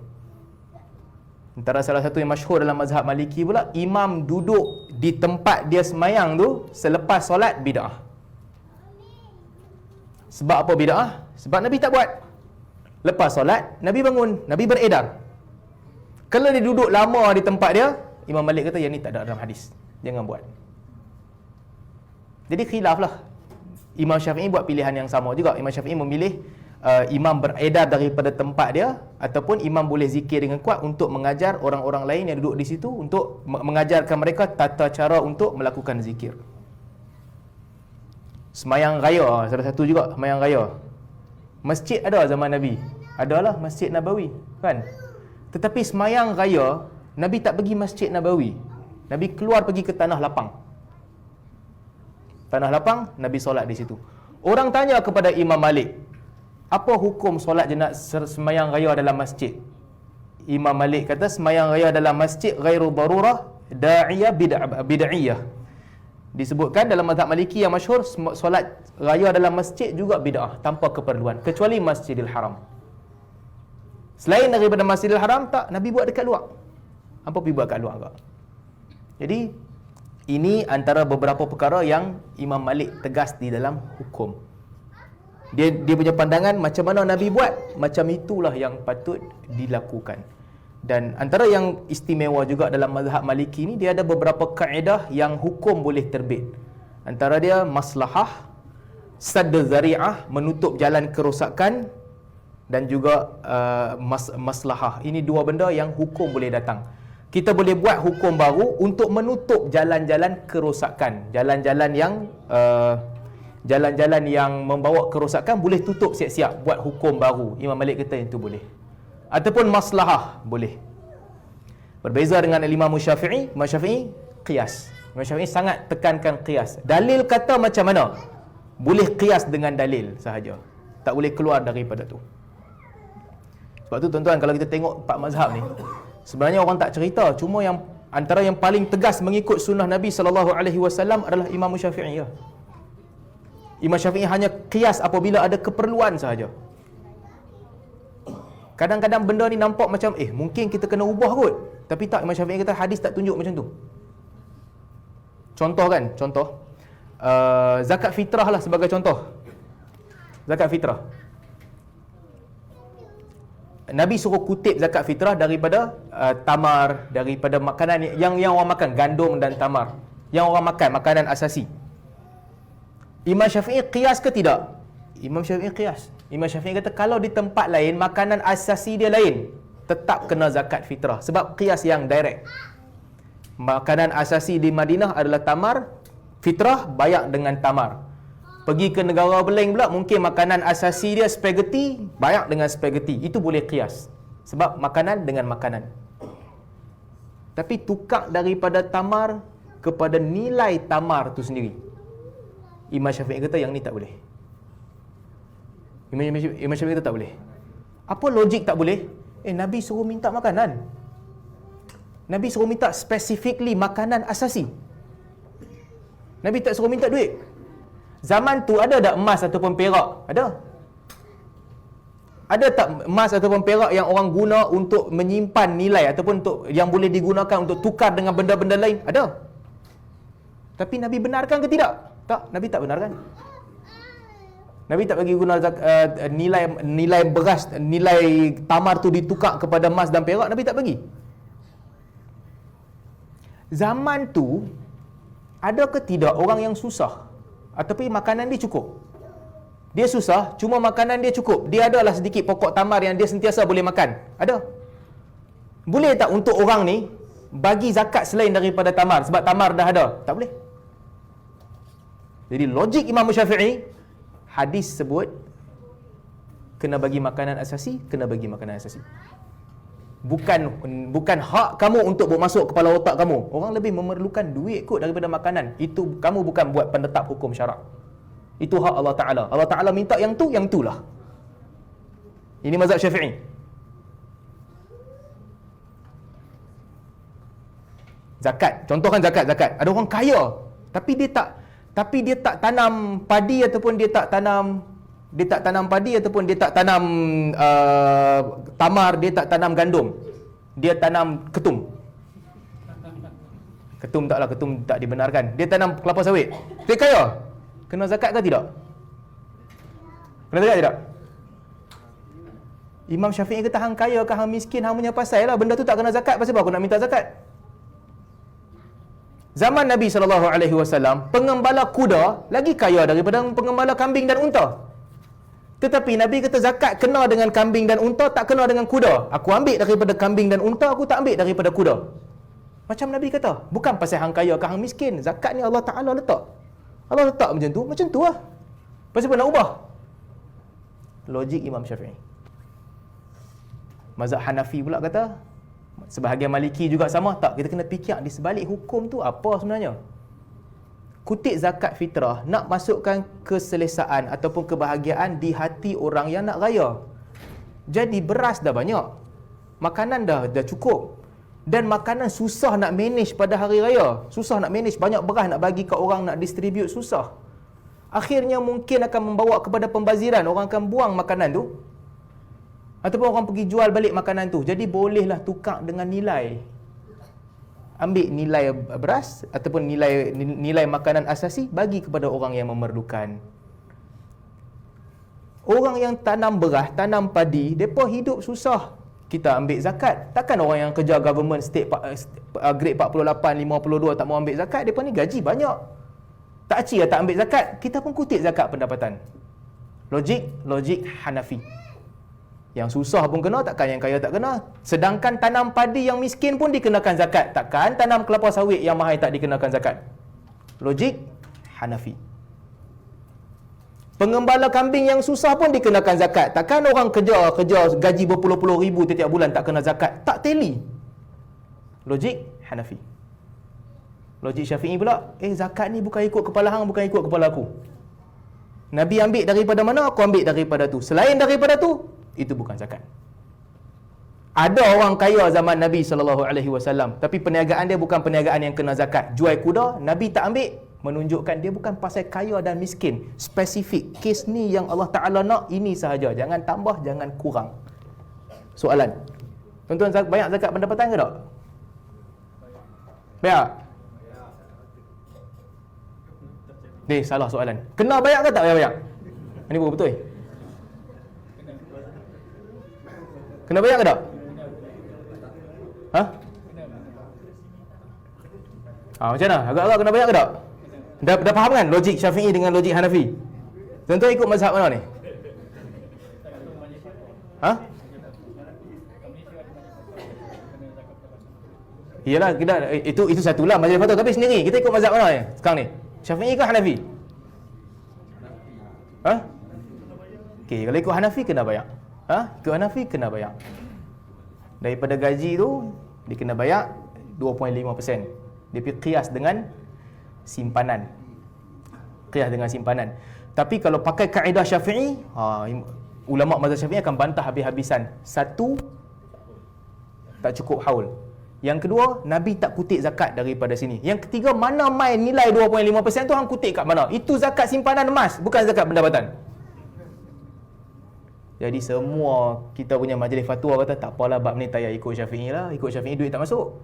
Antara salah satu yang masyhur dalam mazhab Maliki pula, imam duduk di tempat dia semayang tu selepas solat, bid'ah. Sebab apa bid'ah? Sebab Nabi tak buat. Lepas solat, Nabi bangun, Nabi beredar. Kalau dia duduk lama di tempat dia, Imam Malik kata yang ni tak ada dalam hadis, jangan buat. Jadi khilaf lah. Imam Syafi'i buat pilihan yang sama juga. Imam Syafi'i memilih imam beredar daripada tempat dia, ataupun imam boleh zikir dengan kuat untuk mengajar orang-orang lain yang duduk di situ, untuk mengajarkan mereka tata cara untuk melakukan zikir. Semayang raya, salah satu juga semayang raya. Masjid ada zaman Nabi, adalah Masjid Nabawi kan. Tetapi semayang raya, Nabi tak pergi Masjid Nabawi. Nabi keluar pergi ke tanah lapang. Tanah lapang, Nabi solat di situ. Orang tanya kepada Imam Malik, apa hukum solat semayang raya dalam masjid? Imam Malik kata semayang raya dalam masjid ghairu darurah da'iyah bid'iyah. Disebutkan dalam mazhab Maliki yang masyhur, solat raya dalam masjid juga bid'ah tanpa keperluan, kecuali Masjidil Haram. Selain daripada Masjidil Haram, tak, Nabi buat dekat luar. Apa pergi buat kat luar enggak? Jadi ini antara beberapa perkara yang Imam Malik tegas di dalam hukum. Dia punya pandangan macam mana Nabi buat, macam itulah yang patut dilakukan. Dan antara yang istimewa juga dalam mazhab Maliki ni, dia ada beberapa kaedah yang hukum boleh terbit. Antara dia maslahah, sadd zari'ah, menutup jalan kerosakan, dan juga maslahah. Ini dua benda yang hukum boleh datang. Kita boleh buat hukum baru untuk menutup jalan-jalan kerosakan. Jalan-jalan yang membawa kerosakan boleh tutup siap-siap, buat hukum baru. Imam Malik kata itu boleh. Ataupun maslahah boleh. Berbeza dengan Imam Syafi'i. Imam Syafi'i qiyas. Imam Syafi'i sangat tekankan qiyas. Dalil kata macam mana, boleh qiyas dengan dalil sahaja, tak boleh keluar daripada tu. Sebab tu tuan-tuan, kalau kita tengok empat mazhab ni, sebenarnya orang tak cerita, cuma yang antara yang paling tegas mengikut sunnah Nabi SAW adalah Imam Syafi'i. Ya. Imam Syafi'i hanya qiyas apabila ada keperluan sahaja. Kadang-kadang benda ni nampak macam mungkin kita kena ubah kot. Tapi tak, Imam Syafi'i kata hadis tak tunjuk macam tu. Contoh kan, zakat fitrah lah sebagai contoh. Zakat fitrah. Nabi suruh kutip zakat fitrah daripada tamar, daripada makanan yang orang makan, gandum dan tamar. Yang orang makan, makanan asasi. Imam Syafi'i qiyas ke tidak? Imam Syafi'i qiyas. Imam Syafi'i kata kalau di tempat lain makanan asasi dia lain, tetap kena zakat fitrah sebab qiyas yang direct. Makanan asasi di Madinah adalah tamar, fitrah bayar dengan tamar. Pergi ke negara Beleng pula, mungkin makanan asasi dia spaghetti, bayar dengan spaghetti. Itu boleh qiyas sebab makanan dengan makanan. Tapi tukar daripada tamar kepada nilai tamar tu sendiri, Imam Syafi'i kata yang ni tak boleh. Imam Syafi'i kata tak boleh. Apa logik tak boleh? Nabi suruh minta makanan. Nabi suruh minta specifically makanan asasi. Nabi tak suruh minta duit. Zaman tu ada tak emas ataupun perak? Ada. Ada tak emas ataupun perak yang orang guna untuk menyimpan nilai ataupun untuk yang boleh digunakan untuk tukar dengan benda-benda lain? Ada. Tapi Nabi benarkan ke tidak? Tak, Nabi tak benarkan. Nabi tak bagi guna nilai beras, nilai tamar tu ditukar kepada emas dan perak, Nabi tak bagi. Zaman tu ada ke tidak orang yang susah ataupun makanan dia cukup? Dia susah, cuma makanan dia cukup. Dia adalah sedikit pokok tamar yang dia sentiasa boleh makan. Ada. Boleh tak untuk orang ni bagi zakat selain daripada tamar sebab tamar dah ada? Tak boleh. Jadi logik Imam Syafi'i, hadis sebut kena bagi makanan asasi, kena bagi makanan asasi. Bukan hak kamu untuk bawa masuk kepala otak kamu. Orang lebih memerlukan duit kot daripada makanan. Itu kamu bukan buat penetap hukum syarak. Itu hak Allah Ta'ala. Allah Ta'ala minta yang tu, yang itulah. Ini mazhab Syafi'i. Zakat, contohkan zakat. Ada orang kaya tapi dia tak tanam padi ataupun dia tak tanam padi ataupun dia tak tanam tamar, dia tak tanam gandum. Dia tanam ketum. Ketum tak dibenarkan. Dia tanam kelapa sawit. Dia kaya. Kena zakat ke tidak? Kena zakat tidak? Imam Syafi'i kata hang kaya ke hang miskin, hang punya pasal lah. Benda tu tak kena zakat, pasal apa aku nak minta zakat? Zaman Nabi SAW, pengembala kuda lagi kaya daripada pengembala kambing dan unta. Tetapi Nabi kata zakat kena dengan kambing dan unta, tak kena dengan kuda. Aku ambil daripada kambing dan unta, aku tak ambil daripada kuda. Macam Nabi kata, bukan pasal hang kaya ke hang miskin. Zakat ni Allah Ta'ala letak. Allah letak macam tu lah. Pasal apa nak ubah? Logik Imam Syafi'i. Mazhab Hanafi pula kata, sebahagian Maliki juga sama. Tak, kita kena fikir di sebalik hukum tu apa sebenarnya. Kutip zakat fitrah nak masukkan keselesaan ataupun kebahagiaan di hati orang yang nak raya. Jadi beras dah banyak, makanan dah cukup, dan makanan susah nak manage pada hari raya. Susah nak manage, banyak beras nak bagi kat orang, nak distribute susah. Akhirnya mungkin akan membawa kepada pembaziran. Orang akan buang makanan tu ataupun orang pergi jual balik makanan tu. Jadi bolehlah tukar dengan nilai. Ambil nilai beras ataupun nilai makanan asasi, bagi kepada orang yang memerlukan. Orang yang tanam beras, tanam padi, mereka hidup susah. Kita ambil zakat. Takkan orang yang kerja government state grade 48, 52 tak mau ambil zakat? Mereka ni gaji banyak. Tak aci tak ambil zakat. Kita pun kutip zakat pendapatan. Logik Hanafi. Yang susah pun kena, takkan yang kaya tak kena. Sedangkan tanam padi yang miskin pun dikenakan zakat. Takkan tanam kelapa sawit yang mahal tak dikenakan zakat. Logik Hanafi. Pengembala kambing yang susah pun dikenakan zakat. Takkan orang kerja gaji berpuluh-puluh ribu setiap bulan tak kena zakat. Tak teli. Logik Hanafi. Logik Syafi'i pula, zakat ni bukan ikut kepala hang, bukan ikut kepala aku. Nabi ambil daripada mana, aku ambil daripada tu. Selain daripada tu, itu bukan zakat. Ada orang kaya zaman Nabi SAW, tapi perniagaan dia bukan perniagaan yang kena zakat. Jual kuda, Nabi tak ambil, menunjukkan dia bukan pasal kaya dan miskin. Spesifik, kes ni yang Allah Ta'ala nak, ini sahaja. Jangan tambah, jangan kurang. Soalan, tuan-tuan banyak zakat pendapatan ke tak? Banyak? Ni salah soalan. Kena bayar ke tak bayar-bayar? Ini bukan betul. Kena bayar ke tak? Ha? Macam mana? Agak-agak kena bayar ke tak? Dah faham kan logik Syafi'i dengan logik Hanafi? Tuan-tuan ikut mazhab mana ni? Ha? Iyalah, kita itu satulah majlis fatwa, tapi sendiri kita ikut mazhab mana ni sekarang ni? Syafi'i ke Hanafi? Ha? Okey, kalau ikut Hanafi kena bayar. Ha? Ikut Hanafi kena bayar. Daripada gaji tu dia kena bayar 2.5%. Dia pergi qiyas dengan simpanan. Qiyas dengan simpanan. Tapi kalau pakai kaedah Syafi'i, ulama mazhab Syafi'i akan bantah habis-habisan. Satu, tak cukup haul. Yang kedua, Nabi tak kutip zakat daripada sini. Yang ketiga, mana mai nilai 2.5% tu hang kutip kat mana? Itu zakat simpanan emas, bukan zakat pendapatan. Jadi semua kita punya majlis fatwa kata tak apalah bab ni tak payah ikut Syafi'i lah. Ikut Syafi'i duit tak masuk.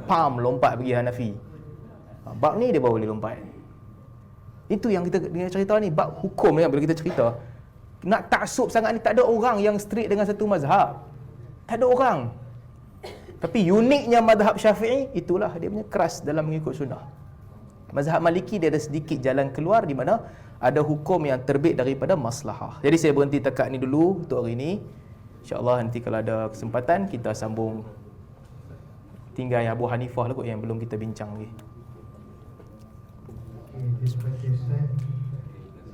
Pam, lompat pergi Hanafi. Bab ni dia baru boleh lompat. Itu yang kita dengan cerita ni, bab hukum ni bila kita cerita. Nak taksub sangat ni, tak ada orang yang strict dengan satu mazhab. Tak ada orang. Tapi uniknya mazhab Syafi'i, itulah dia punya keras dalam mengikut sunnah. Mazhab Maliki dia ada sedikit jalan keluar di mana ada hukum yang terbit daripada maslahah. Jadi saya berhenti takat ni dulu untuk hari ini. InsyaAllah nanti kalau ada kesempatan kita sambung. Tinggal yang Abu Hanifah lah kot yang belum kita bincang lagi. Okey, seperti Ustaz.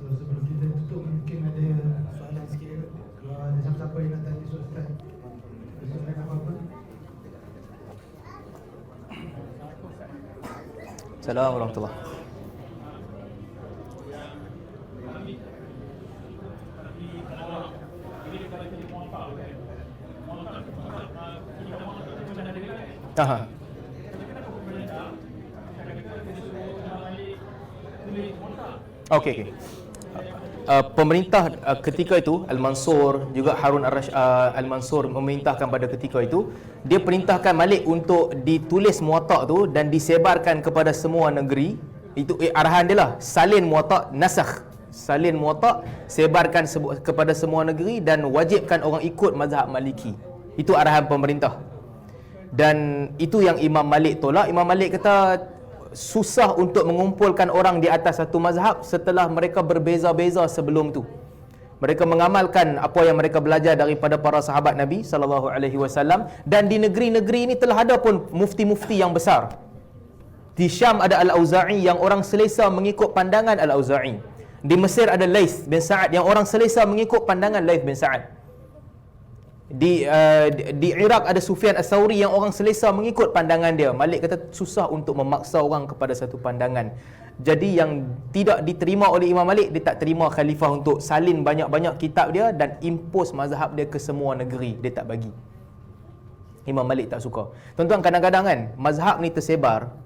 So sebelum kita tutup mungkin ada soalan sikit. Kalau ada siapa-siapa yang nak tanya Ustaz. Soalan apa-apa? Assalamualaikum warahmatullahi. Aha. Okey. Pemerintah ketika itu, Al-Mansur juga Harun Al-Mansur memerintahkan pada ketika itu, dia perintahkan Malik untuk ditulis muwatta' tu dan disebarkan kepada semua negeri. Itu arahan dia lah, salin muwatta', nasakh, salin muwatta', sebarkan kepada semua negeri dan wajibkan orang ikut mazhab Maliki. Itu arahan pemerintah. Dan itu yang Imam Malik tolak. Imam Malik kata susah untuk mengumpulkan orang di atas satu mazhab setelah mereka berbeza-beza sebelum tu. Mereka mengamalkan apa yang mereka belajar daripada para sahabat Nabi sallallahu alaihi wasallam, dan di negeri-negeri ini telah ada pun mufti-mufti yang besar. Di Syam ada Al-Auza'i yang orang selesa mengikut pandangan Al-Auza'i. Di Mesir ada Laith bin Sa'ad yang orang selesa mengikut pandangan Laith bin Sa'ad. Di Iraq ada Sufyan As-Sauri yang orang selesa mengikut pandangan dia. Malik kata susah untuk memaksa orang kepada satu pandangan. Jadi yang tidak diterima oleh Imam Malik, dia tak terima khalifah untuk salin banyak-banyak kitab dia dan impose mazhab dia ke semua negeri. Dia tak bagi. Imam Malik tak suka. Tuan-tuan, kadang-kadang kan mazhab ni tersebar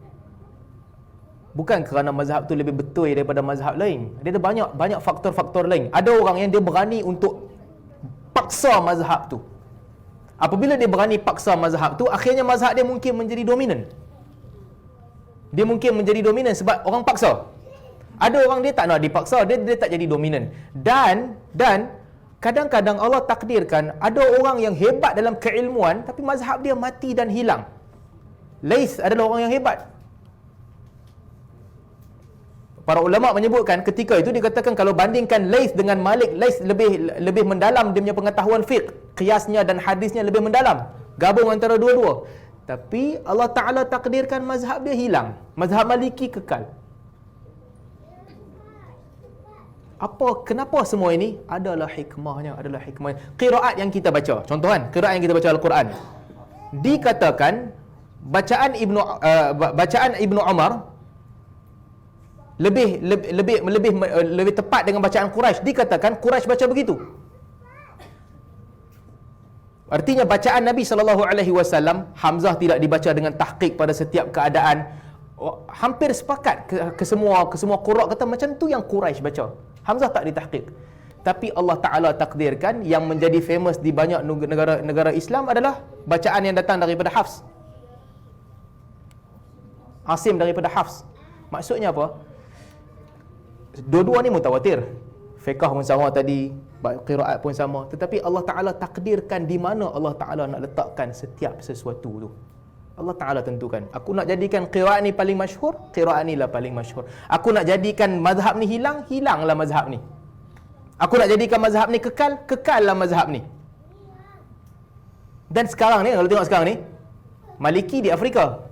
bukan kerana mazhab tu lebih betul daripada mazhab lain. Dia ada banyak faktor-faktor lain. Ada orang yang dia berani untuk paksa mazhab tu. Apabila dia berani paksa mazhab tu, akhirnya mazhab dia mungkin menjadi dominan. Dia mungkin menjadi dominan sebab orang paksa. Ada orang dia tak nak dipaksa, dia tak jadi dominan. Dan kadang-kadang Allah takdirkan ada orang yang hebat dalam keilmuan tapi mazhab dia mati dan hilang. Laith adalah orang yang hebat. Para ulama menyebutkan ketika itu dikatakan kalau bandingkan Laith dengan Malik, Laith lebih mendalam dia punya pengetahuan fiqh, qiyasnya dan hadisnya lebih mendalam. Gabung antara dua-dua. Tapi Allah Ta'ala takdirkan mazhab dia hilang. Mazhab Maliki kekal. Kenapa semua ini? Adalah hikmahnya. Qiraat yang kita baca. Contoh kan, qiraat yang kita baca Al-Quran. Dikatakan bacaan Ibnu Umar lebih tepat dengan bacaan Quraisy. Dikatakan Quraisy baca begitu. Artinya bacaan Nabi SAW, Hamzah tidak dibaca dengan tahqiq pada setiap keadaan. Hampir sepakat ke semua qurra kata macam tu yang Quraisy baca. Hamzah tak ditahqiq. Tapi Allah Ta'ala takdirkan yang menjadi famous di banyak negara Islam adalah bacaan yang datang daripada Hafs. Asim daripada Hafs. Maksudnya apa? Dua-dua ni mutawatir. Fiqh pun sama tadi, qiraat pun sama. Tetapi Allah Ta'ala takdirkan di mana Allah Ta'ala nak letakkan setiap sesuatu tu. Allah Ta'ala tentukan. Aku nak jadikan qiraat ni paling masyhur, qiraat ni lah paling masyhur. Aku nak jadikan mazhab ni hilang, hilanglah mazhab ni. Aku nak jadikan mazhab ni kekal, kekallah mazhab ni. Dan sekarang ni, kalau tengok sekarang ni, Maliki di Afrika,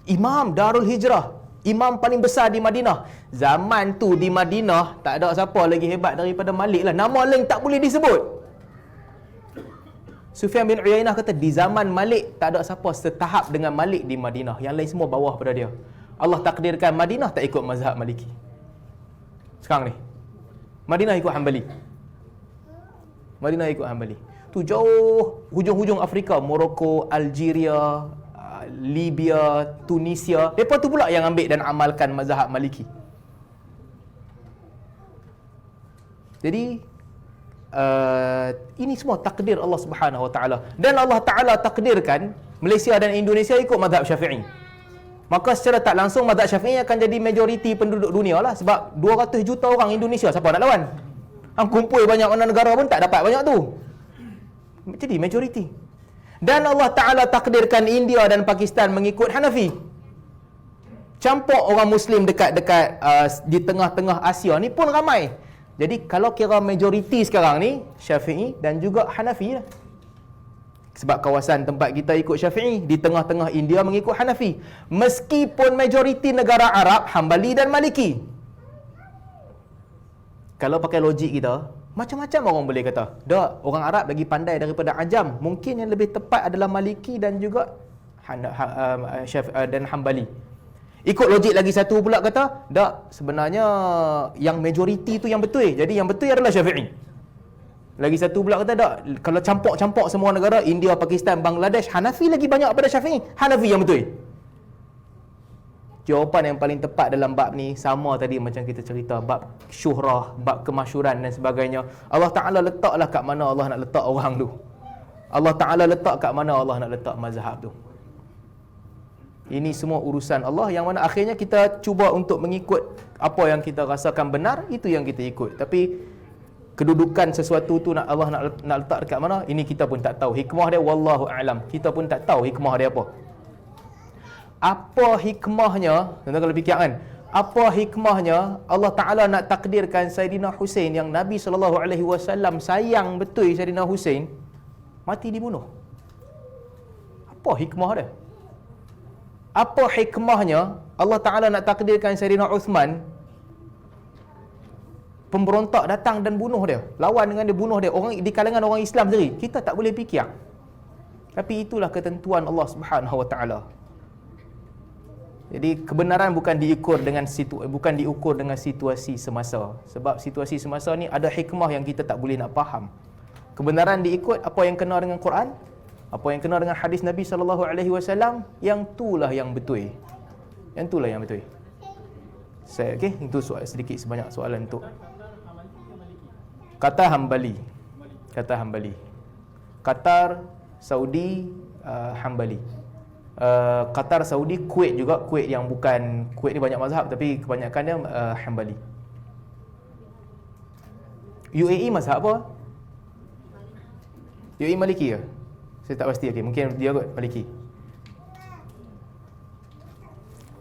Imam Darul Hijrah, imam paling besar di Madinah. Zaman tu di Madinah tak ada siapa lagi hebat daripada Malik lah. Nama lain tak boleh disebut. Sufyan bin Uyainah kata di zaman Malik tak ada siapa setahap dengan Malik di Madinah. Yang lain semua bawah pada dia. Allah takdirkan Madinah tak ikut mazhab Maliki. Sekarang ni Madinah ikut Hanbali. Madinah ikut Hanbali. Tu jauh hujung-hujung Afrika, Morocco, Algeria, Libya, Tunisia. Mereka tu pula yang ambil dan amalkan mazhab Maliki. Jadi ini semua takdir Allah Subhanahu Wa Taala. Dan Allah Taala takdirkan Malaysia dan Indonesia ikut mazhab Syafi'i. Maka secara tak langsung mazhab Syafi'i akan jadi majoriti penduduk dunia lah. Sebab 200 juta orang Indonesia, siapa nak lawan? Hang kumpul banyak mana negara pun tak dapat banyak tu. Jadi majoriti. Dan Allah Ta'ala takdirkan India dan Pakistan mengikut Hanafi. Campur orang Muslim dekat-dekat di tengah-tengah Asia ni pun ramai. Jadi kalau kira majoriti sekarang ni Syafi'i dan juga Hanafi lah. Sebab kawasan tempat kita ikut Syafi'i, di tengah-tengah India mengikut Hanafi. Meskipun majoriti negara Arab Hanbali dan Maliki. Kalau pakai logik kita, macam-macam orang boleh kata. Dah, orang Arab lagi pandai daripada Ajam. Mungkin yang lebih tepat adalah Maliki dan juga dan Hanbali. Ikut logik lagi satu pula kata, dah, sebenarnya yang majoriti tu yang betul. Jadi yang betul adalah Syafi'i. Lagi satu pula kata, dah, kalau campur-campur semua negara, India, Pakistan, Bangladesh, Hanafi lagi banyak daripada Syafi'i. Hanafi yang betul. Jawapan yang paling tepat dalam bab ni sama tadi macam kita cerita, bab syuhrah, bab kemasyhuran dan sebagainya. Allah Ta'ala letaklah kat mana Allah nak letak orang tu. Allah Ta'ala letak kat mana Allah nak letak mazhab tu. Ini semua urusan Allah yang mana akhirnya kita cuba untuk mengikut apa yang kita rasakan benar, itu yang kita ikut. Tapi kedudukan sesuatu tu Allah nak letak dekat mana, ini kita pun tak tahu. Hikmah dia wallahu a'lam. Kita pun tak tahu hikmah dia apa. Apa hikmahnya? Tuan-tuan kalau fikir kan, apa hikmahnya Allah Ta'ala nak takdirkan Saidina Hussein yang Nabi SAW sayang betul Saidina Hussein mati dibunuh? Apa hikmah dia? Apa hikmahnya Allah Ta'ala nak takdirkan Saidina Uthman pemberontak datang dan bunuh dia, lawan dengan dia, bunuh dia, orang di kalangan orang Islam sendiri? Kita tak boleh fikir. Tapi itulah ketentuan Allah Subhanahu Wa Ta'ala. Jadi kebenaran bukan diukur dengan situasi semasa. Sebab situasi semasa ni ada hikmah yang kita tak boleh nak faham. Kebenaran diikut apa yang kena dengan Quran, apa yang kena dengan hadis Nabi SAW, yang itulah yang betul. Yang itulah yang betul. Okey, itu sedikit sebanyak soalan untuk kata Hanbali. Kata Hanbali. Qatar, Saudi, Hanbali. Qatar, Saudi, Kuwait juga. Kuwait yang bukan, Kuwait ni banyak mazhab tapi kebanyakannya Hanbali. UAE mazhab apa? UAE Maliki ke? Saya tak pasti. Okay, mungkin dia kot Maliki.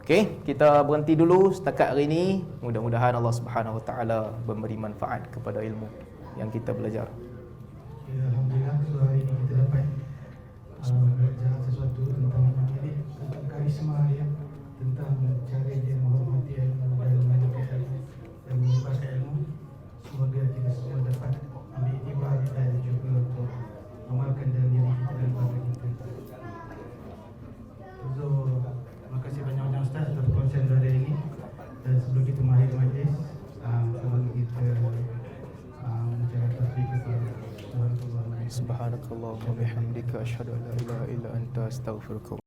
Okay, kita berhenti dulu setakat hari ini. Mudah-mudahan Allah Subhanahu Wa Taala memberi manfaat kepada ilmu yang kita belajar. Ya, Alhamdulillah, so hari ini kita dapat belajar sesuatu tentang karisma dia, tentang cara dia menghormati ilmu dan menyampaikan ilmu dan menyebarkan ilmu. Semoga kita semua dapat ambil iktibar dan juga untuk amalkan dalam diri kita dan keluarga kita. So, terima kasih banyak-banyak Ustaz atas perkongsian hari ini. Dan sebelum kita mengakhiri majlis, selalu kita mengucapkan terima kasih kepada Tuhan. Subhanakallahumma bihamdika asyhadu an la ilaha illa anta astaghfiruka